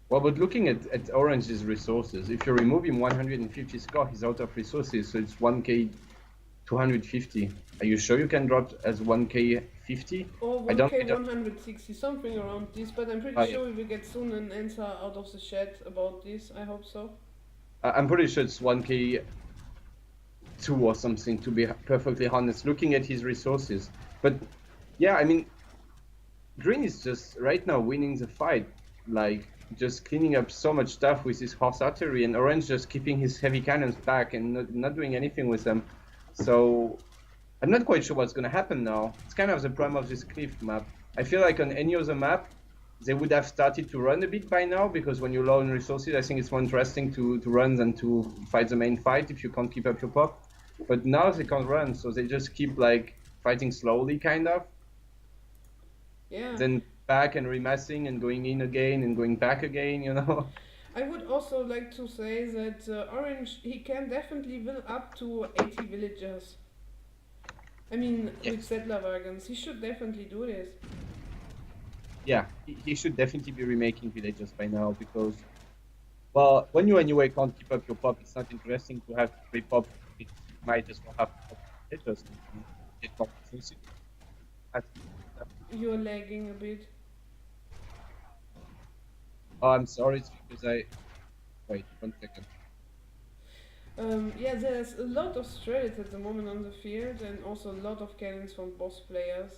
Well, but looking at Orange's resources, if you remove him 150 score, he's out of resources, so it's 1k 250. Are you sure you can drop as 1k 50? Or 1k 160, something around this, but I'm pretty sure we will get soon an answer out of the chat about this. I hope so. I'm pretty sure it's 1k 2 or something, to be perfectly honest, looking at his resources. But yeah, I mean, Green is just right now winning the fight, like just cleaning up so much stuff with his horse artillery, and Orange just keeping his heavy cannons back and not doing anything with them. So I'm not quite sure what's going to happen now. It's kind of the problem of this cliff map. I feel like on any other map, they would have started to run a bit by now, because when you're low on resources, I think it's more interesting to run than to fight the main fight if you can't keep up your pop. But now they can't run, so they just keep like fighting slowly, kind of. Yeah. Then back and remassing and going in again and going back again, you know. I would also like to say that Orange, he can definitely build up to 80 villagers. I mean, with settler wagons, he should definitely do this. Yeah, he should definitely be remaking villagers by now, because, well, when you anyway can't keep up your pop, it's not interesting to have 3 pop. It might as well have villagers and get more resources. You're lagging a bit. Oh, I'm sorry, it's because I... Wait, 1 second. Yeah, there's a lot of strats at the moment on the field, and also a lot of cannons from both players.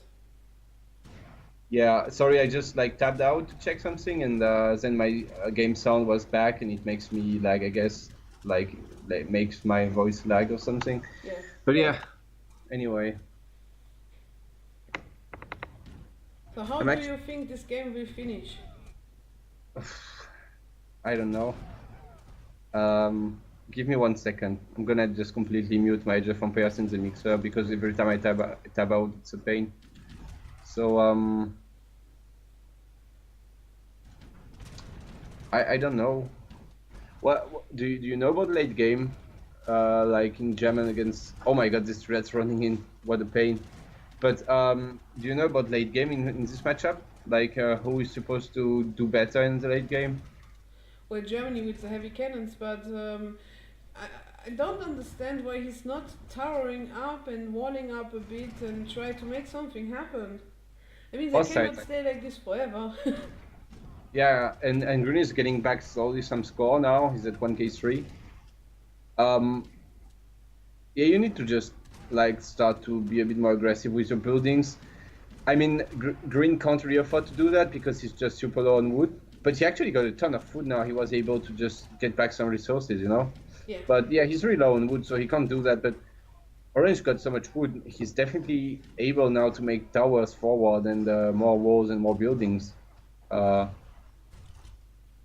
Yeah, sorry, I just like tapped out to check something, and then my game sound was back, and it makes me lag, I guess, like makes my voice lag or something. Yeah. But yeah, anyway. So how do you think this game will finish? I don't know. Give me 1 second. I'm gonna just completely mute my Jeff from Pairs in the mixer, because every time I tab out, it's a pain. So I don't know. What do you know about late game? Like in German against... Oh my god, this thread's running in. What a pain. But do you know about late game in this matchup? Like who is supposed to do better in the late game? Well, Germany with the heavy cannons, but I don't understand why he's not towering up and walling up a bit and try to make something happen. I mean, they cannot stay like this forever. Yeah, and Green is getting back slowly some score now. He's at 1k3. Yeah, you need to just like start to be a bit more aggressive with your buildings. I mean, Green can't really afford to do that because he's just super low on wood. But he actually got a ton of food now. He was able to just get back some resources, you know? Yeah. But yeah, he's really low on wood, so he can't do that. But Orange got so much wood, he's definitely able now to make towers forward and more walls and more buildings.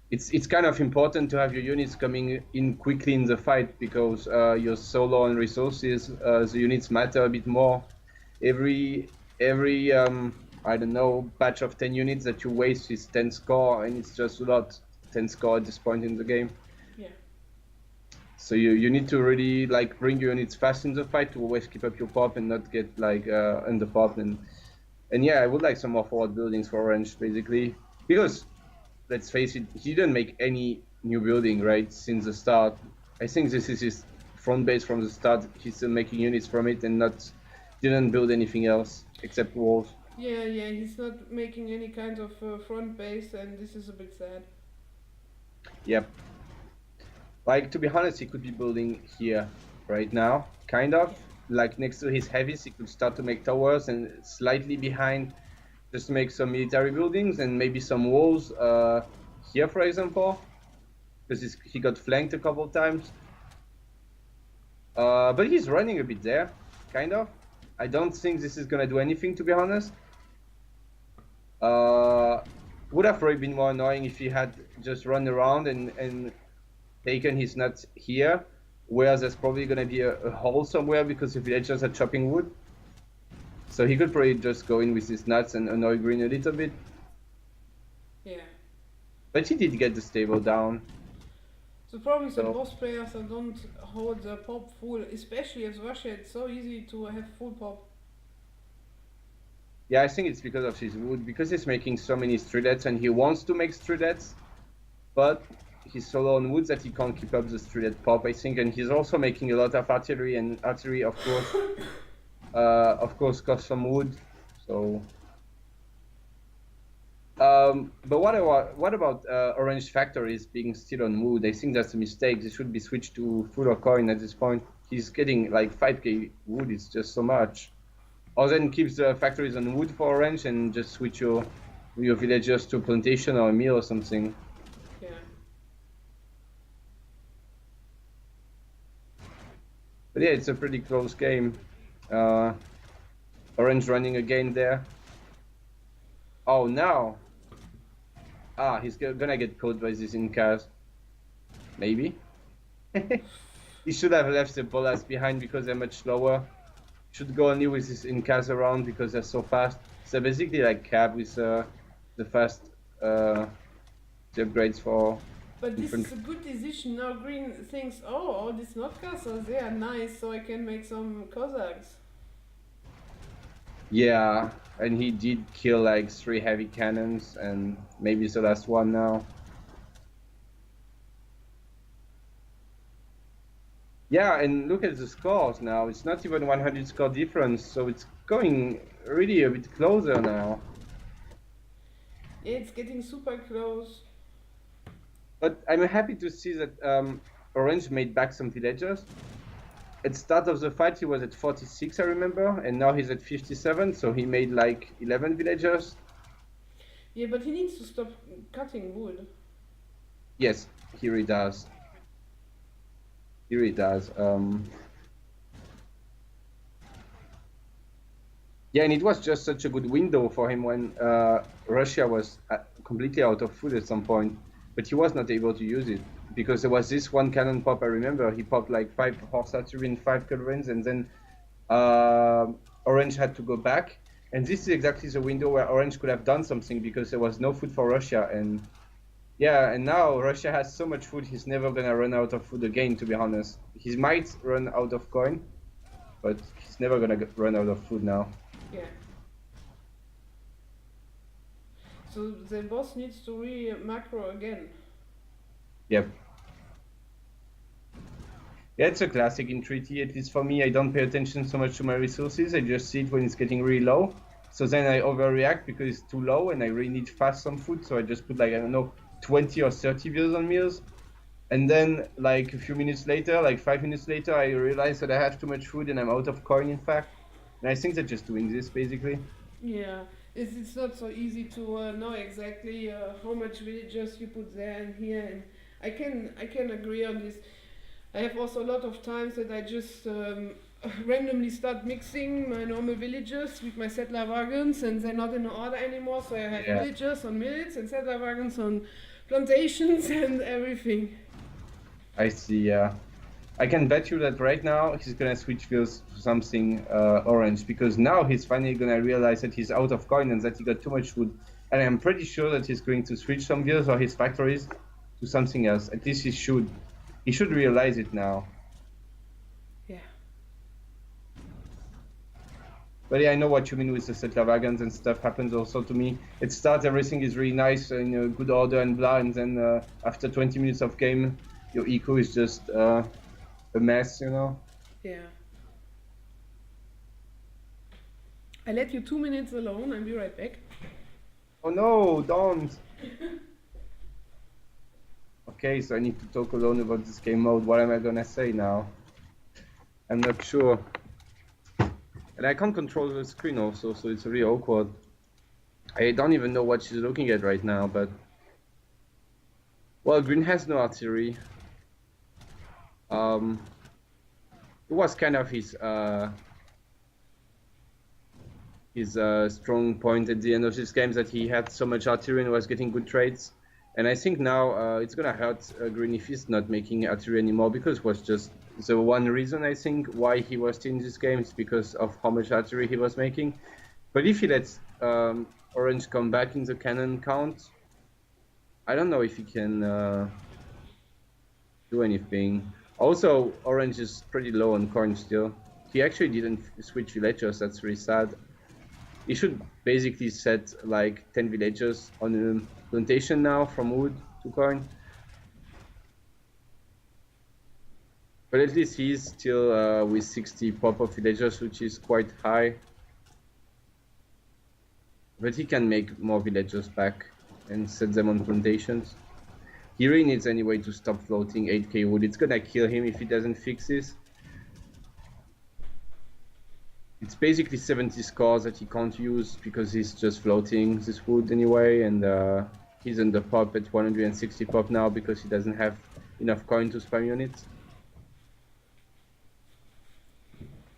It's kind of important to have your units coming in quickly in the fight, because you're so low on resources. The units matter a bit more. Every I don't know, batch of 10 units that you waste is 10 score, and it's just a lot 10 score at this point in the game. Yeah. So you need to really like bring your units fast in the fight to always keep up your pop and not get like under pop. And yeah, I would like some more forward buildings for Orange basically, because let's face it, he didn't make any new building right since the start. I think this is his front base from the start. He's still making units from it and didn't build anything else except walls. Yeah, he's not making any kind of front base, and this is a bit sad. Yep. Like, to be honest, he could be building here right now, kind of. Like, next to his heavies, he could start to make towers, and slightly behind, just make some military buildings and maybe some walls here, for example, because he got flanked a couple times. But he's running a bit there, kind of. I don't think this is going to do anything, to be honest. Would have probably been more annoying if he had just run around and taken his nuts here, where there's probably going to be a hole somewhere because the villagers are chopping wood. So he could probably just go in with his nuts and annoy green a little bit. Yeah. But he did get the stable down. The problem is that most players don't hold the pop full, especially as Russia. It's so easy to have full pop. Yeah, I think it's because of his wood, because he's making so many streetlets and he wants to make streetlets, but he's so low on wood that he can't keep up the streetlet pop, I think, and he's also making a lot of artillery, and artillery, of course, costs some wood. So, but what about Orange factories being still on wood? I think that's a mistake. They should be switched to full or coin at this point. He's getting like 5k wood. It's just so much. Or then keeps the factories on wood for Orange and just switch your villagers to a plantation or a mill or something. Yeah. But yeah, it's a pretty close game. Orange running again there. Oh, now. He's gonna get caught by this Incas. Maybe. He should have left the bolas behind because they're much slower. Should go only with his Incas around because they're so fast. So basically like cab with the fast the upgrades for. But this is a good decision. Now green thinks, oh, all these not castles, they are nice, so I can make some Cossacks. Yeah, and he did kill like 3 heavy cannons, and maybe it's the last one now. Yeah, and look at the scores now. It's not even 100 score difference, so it's going really a bit closer now. Yeah, it's getting super close. But I'm happy to see that Orange made back some villagers. At the start of the fight, he was at 46, I remember, and now he's at 57, so he made like 11 villagers. Yeah, but he needs to stop cutting wood. Yes, here he does. Here he does. Yeah, and it was just such a good window for him when Russia was completely out of food at some point, but he was not able to use it because there was this one cannon pop. I remember he popped like 5 horse artillery and 5 culverins, and then Orange had to go back. And this is exactly the window where Orange could have done something because there was no food for Russia. And yeah, and now Russia has so much food, he's never gonna run out of food again, to be honest. He might run out of coin, but he's never gonna run out of food now. Yeah. So the boss needs to re-macro again. Yep. Yeah, it's a classic in Treaty, at least for me. I don't pay attention so much to my resources, I just see it when it's getting really low. So then I overreact because it's too low and I really need fast some food, so I just put like, I don't know, 20 or 30 views on meals. And then like a few minutes later, like 5 minutes later, I realize that I have too much food and I'm out of coin, in fact. And I think they're just doing this basically. Yeah, it's not so easy to know exactly how much villagers you put there and here, and I can agree on this. I have also a lot of times that I just randomly start mixing my normal villagers with my settler wagons, and they're not in order anymore, so I have villagers on millets and settler wagons on plantations and everything. I see, yeah. I can bet you that right now he's gonna switch fields to something orange, because now he's finally gonna realize that he's out of coin and that he got too much wood. And I'm pretty sure that he's going to switch some fields or his factories to something else. At least he should. He should realize it now. Yeah. But yeah, I know what you mean with the settler wagons and stuff happens also to me. It starts, everything is really nice and good order and blah, and then after 20 minutes of game, your eco is just a mess, you know? Yeah. I let you 2 minutes alone. I'll be right back. Oh no, don't! Okay, so I need to talk alone about this game mode. What am I gonna say now? I'm not sure. And I can't control the screen also, so it's really awkward. I don't even know what she's looking at right now, but... Well, green has no artillery. It was kind of his strong point at the end of this game, that he had so much artillery and was getting good trades. And I think now it's gonna hurt green if he's not making artillery anymore, because it was just the one reason I think why he was still in this game is because of how much artillery he was making. But if he lets orange come back in the cannon count, I don't know if he can do anything. Also, orange is pretty low on corn still. He actually didn't switch villagers, that's really sad. He should basically set like 10 villagers on a plantation now, from wood to corn. But at least he's still with 60 pop-up villagers, which is quite high. But he can make more villagers back and set them on plantations. He really needs anyway to stop floating 8k wood. It's gonna kill him if he doesn't fix this. It's basically 70 scores that he can't use because he's just floating this wood anyway, and he's under pop at 160 pop now because he doesn't have enough coin to spam units.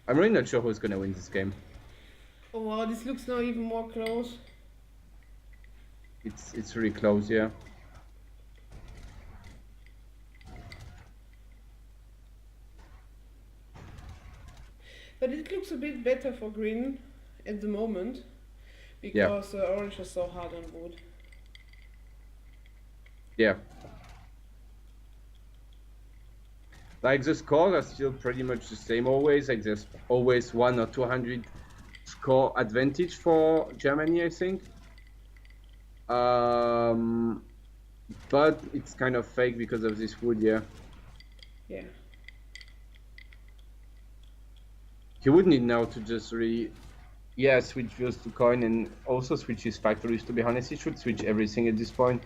I'm really not sure who's gonna win this game. Oh wow, this looks now even more close. It's really close, yeah. But it looks a bit better for green at the moment, because orange is so hard on wood. Yeah. Like the scores are still pretty much the same always, like there's always 100 or 200 score advantage for Germany, I think. But it's kind of fake because of this wood, yeah. Yeah. He would need now to just switch fields to coin and also switch his factories, to be honest. He should switch everything at this point,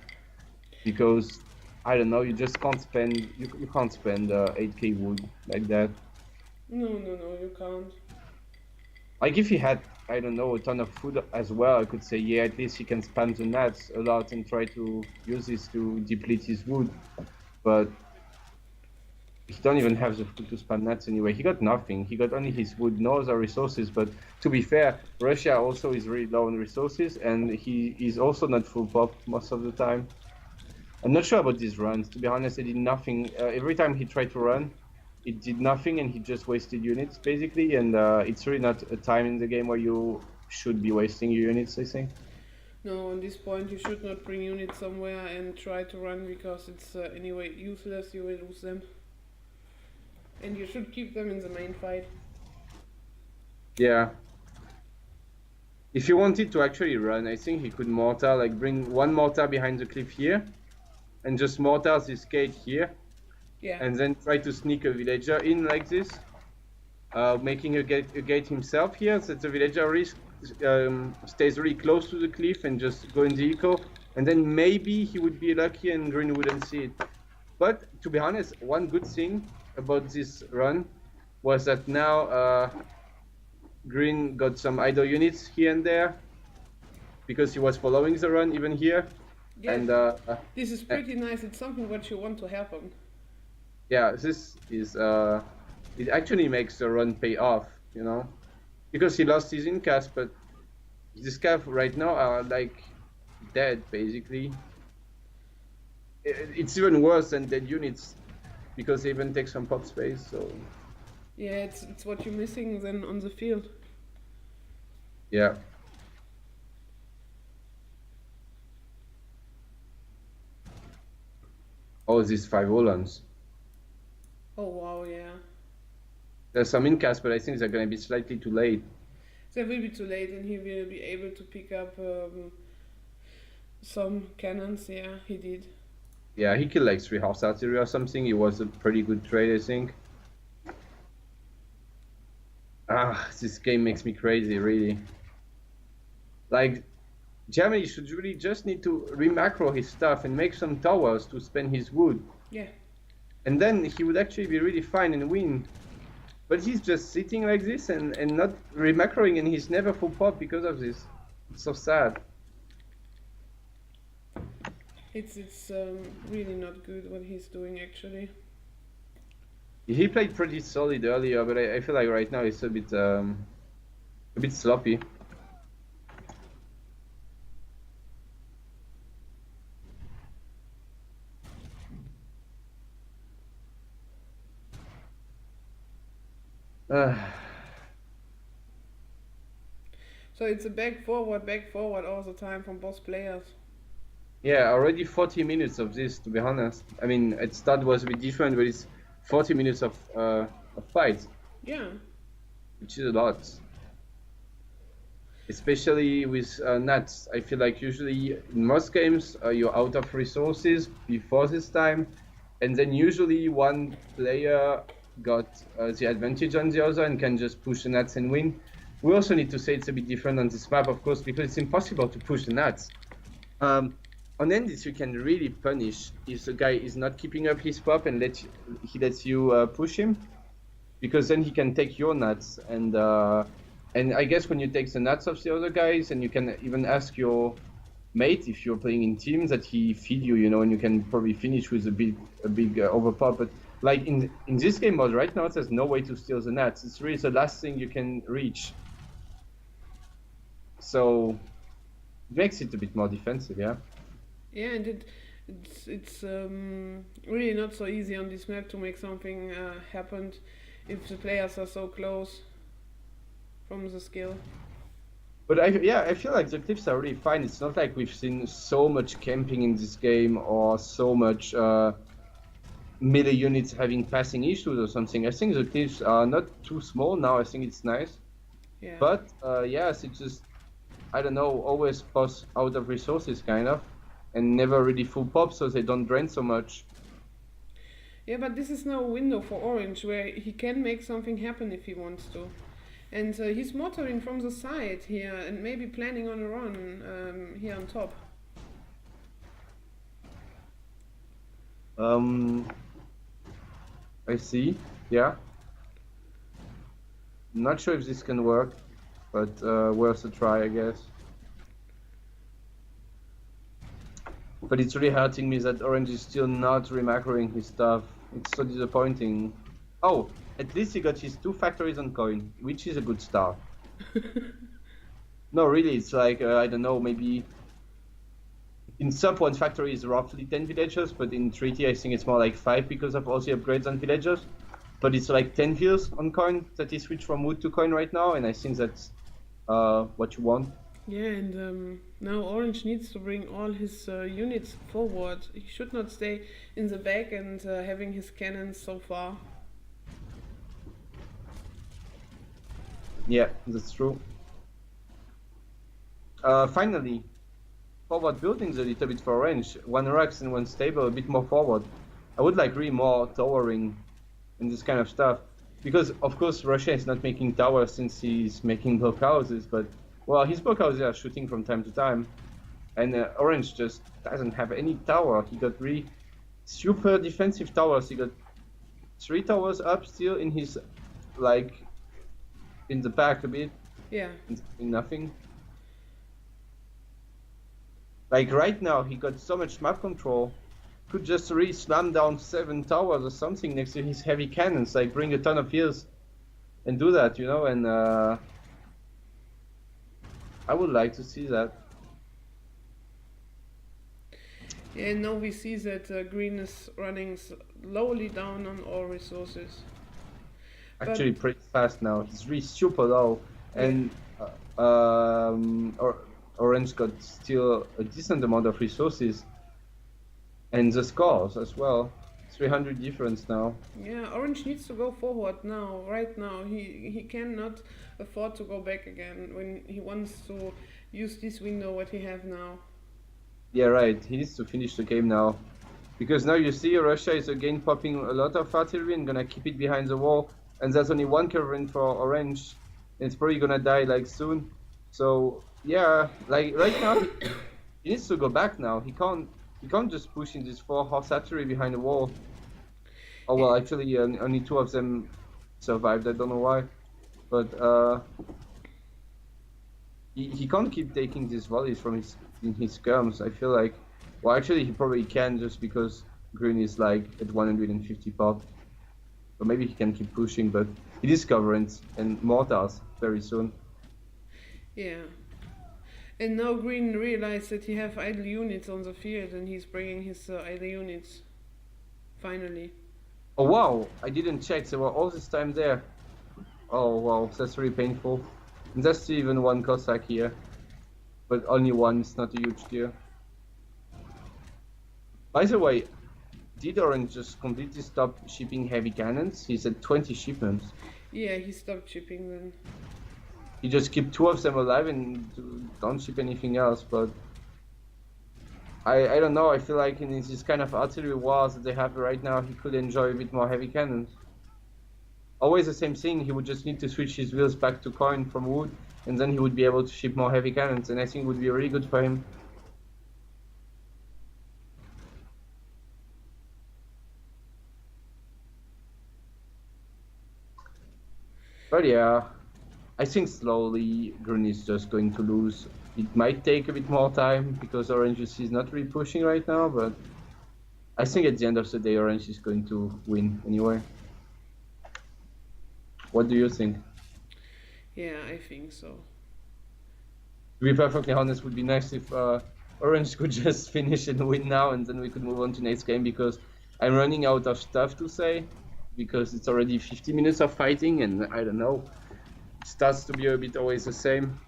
because I don't know, you just can't spend, you can't spend 8k wood like that. No, you can't. Like if he had, I don't know, a ton of food as well, I could say, yeah, at least he can spam the nuts a lot and try to use this to deplete his wood. But he don't even have the food to spam nuts anyway. He got nothing. He got only his wood, no other resources. But to be fair, Russia also is really low on resources, and he is also not full pop most of the time. I'm not sure about these runs. To be honest, it did nothing. Every time he tried to run, it did nothing, and he just wasted units, basically. And it's really not a time in the game where you should be wasting your units, I think. No, on this point you should not bring units somewhere and try to run, because it's anyway useless, you will lose them. And you should keep them in the main fight. Yeah. If you wanted to actually run, I think he could mortar, like bring one mortar behind the cliff here, and just mortar this gate here. Yeah. And then try to sneak a villager in like this, making a gate himself here, so that the villager stays really close to the cliff and just go in the eco. And then maybe he would be lucky and green wouldn't see it. But to be honest, one good thing about this run was that now green got some idle units here and there, because he was following the run even here. Yeah, And this is pretty nice. It's something what you want to happen. yeah, this is it actually makes the run pay off, you know, because he lost his incas, but his cav right now are like dead basically. It's even worse than dead units. because they even take some pop space. So Yeah, it's what you're missing then on the field. yeah. Oh, these 5 Olans. Oh wow, yeah. There's some incast, but I think they're going to be slightly too late. That will be too late, and he will be able to pick up some cannons. Yeah, he did. Yeah, he killed like 3 horse artillery or something. It was a pretty good trade, I think. This game makes me crazy, really. Like, Germany should really just need to re-macro his stuff and make some towers to spend his wood. Yeah. And then he would actually be really fine and win. But he's just sitting like this and not re-macroing, and he's never full pop because of this. It's so sad. It's really not good what he's doing actually. He played pretty solid earlier, but I feel like right now it's a bit sloppy. So it's a back forward all the time from both players. Yeah, already 40 minutes of this, to be honest. I mean, at start was a bit different, but it's 40 minutes of fights. Yeah. Which is a lot. Especially with nuts. I feel like usually in most games you're out of resources before this time, and then usually one player got the advantage on the other and can just push the nuts and win. We also need to say it's a bit different on this map, of course, because it's impossible to push the nuts. On Endis, you can really punish if the guy is not keeping up his pop and he lets you push him, because then he can take your nuts, and I guess when you take the nuts of the other guys, and you can even ask your mate if you're playing in teams that he feed you, you know, and you can probably finish with a big overpop. But like in this game mode right now, there's no way to steal the nuts. It's really the last thing you can reach. So it makes it a bit more defensive, yeah. Yeah, and it's really not so easy on this map to make something happen if the players are so close from the skill. But I feel like the cliffs are really fine. It's not like we've seen so much camping in this game or so much melee units having passing issues or something. I think the cliffs are not too small now. I think it's nice. Yeah. But yes, it's just, I don't know, always pass out of resources kind of, and never really full pop, so they don't drain so much. Yeah, but this is now a window for Orange where he can make something happen if he wants to. And he's motoring from the side here and maybe planning on a run here on top. I see, yeah. I'm not sure if this can work, but worth a try, I guess. But it's really hurting me that Orange is still not remacroing his stuff. It's so disappointing. Oh, at least he got his 2 factories on coin, which is a good start. No, really, it's like, I don't know, maybe... In sub, 1 factory is roughly 10 villagers, but in treaty I think it's more like 5 because of all the upgrades on villagers. But it's like 10 vills on coin that he switched from wood to coin right now, and I think that's what you want. Yeah, and now Orange needs to bring all his units forward. He should not stay in the back and having his cannons so far. Yeah, that's true. Finally, forward buildings a little bit for Orange. 1 rocks and 1 stable, a bit more forward. I would like really more towering and this kind of stuff. Because, of course, Russia is not making towers since he's making blockhouses, but, well, his blockhouses are shooting from time to time. And Orange just doesn't have any tower. He got really super defensive towers. He got 3 towers up still in his, like, in the back a bit. Yeah. In nothing. Like right now, he got so much map control. Could just really slam down 7 towers or something next to his heavy cannons. Like bring a ton of heals and do that, you know. And I would like to see that. Yeah, now we see that green is running slowly down on all resources. Actually, But pretty fast now. He's really super low, yeah, and Orange got still a decent amount of resources, and the scores as well. 300 difference now. yeah, Orange needs to go forward now, right now. He cannot afford to go back again when he wants to use this window what he have now. Yeah, right. He needs to finish the game now. Because now you see Russia is again popping a lot of artillery and gonna keep it behind the wall. And there's only one covering for Orange. And it's probably gonna die like soon. So yeah, like right now he needs to go back now. He can't just push in this 4-horse artillery behind the wall. Oh well, actually only 2 of them survived. I don't know why. But he can't keep taking these volleys from his skirms. I feel like, well, actually he probably can just because green is like at 150 pop. So maybe he can keep pushing, but it is coverings and mortars very soon. Yeah. And now Green realized that he have idle units on the field and he's bringing his idle units. Finally. Oh wow, I didn't check. They were all this time there. Oh wow, that's really painful. And there's still even one Cossack here. But only one, it's not a huge deal. By the way, did Orange just completely stop shipping heavy cannons? He's at 20 shipments. Yeah, he stopped shipping then. He just keep 2 of them alive and don't ship anything else, but I don't know, I feel like in this kind of artillery wars that they have right now, he could enjoy a bit more heavy cannons. Always the same thing, he would just need to switch his wheels back to coin from wood, and then he would be able to ship more heavy cannons, and I think it would be really good for him. But yeah, I think slowly Green is just going to lose. It might take a bit more time because Orange is not really pushing right now, but I think at the end of the day Orange is going to win anyway. What do you think? Yeah, I think so. To be perfectly honest, it would be nice if Orange could just finish and win now, and then we could move on to next game, because I'm running out of stuff to say, because it's already 50 minutes of fighting, and I don't know, it starts to be a bit always the same.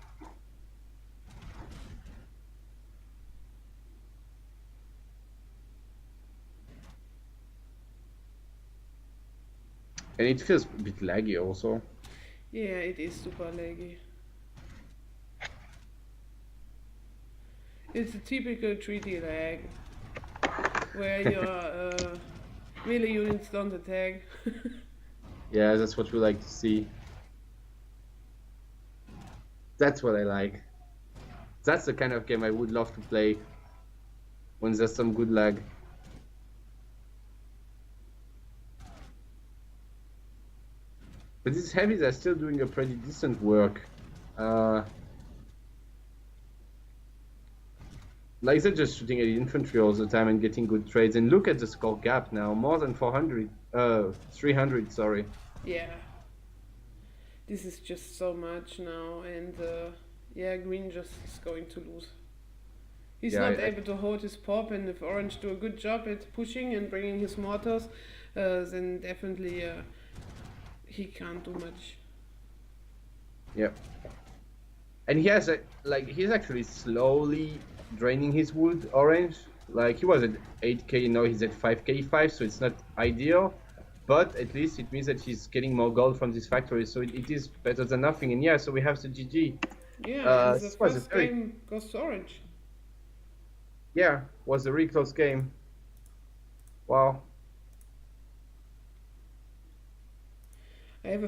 And it feels a bit laggy also. Yeah, it is super laggy. It's a typical treaty lag, where your melee units don't attack. Yeah, that's what we like to see. That's what I like. That's the kind of game I would love to play when there's some good lag. But these heavies are still doing a pretty decent work. Like they're just shooting at the infantry all the time and getting good trades. And look at the score gap now, more than 300, sorry. Yeah. This is just so much now, and yeah, Green just is going to lose. He's Yeah, not able to hold his pop, and if Orange do a good job at pushing and bringing his mortars, then definitely he can't do much. Yeah. And he has he's actually slowly draining his wood, Orange. Like he was at 8k, now he's at 5k5, so it's not ideal. But at least it means that he's getting more gold from this factory, so it is better than nothing. And yeah, so we have the GG. Yeah, and the this was first a very, game goes to Orange. yeah, was a really close game. Wow.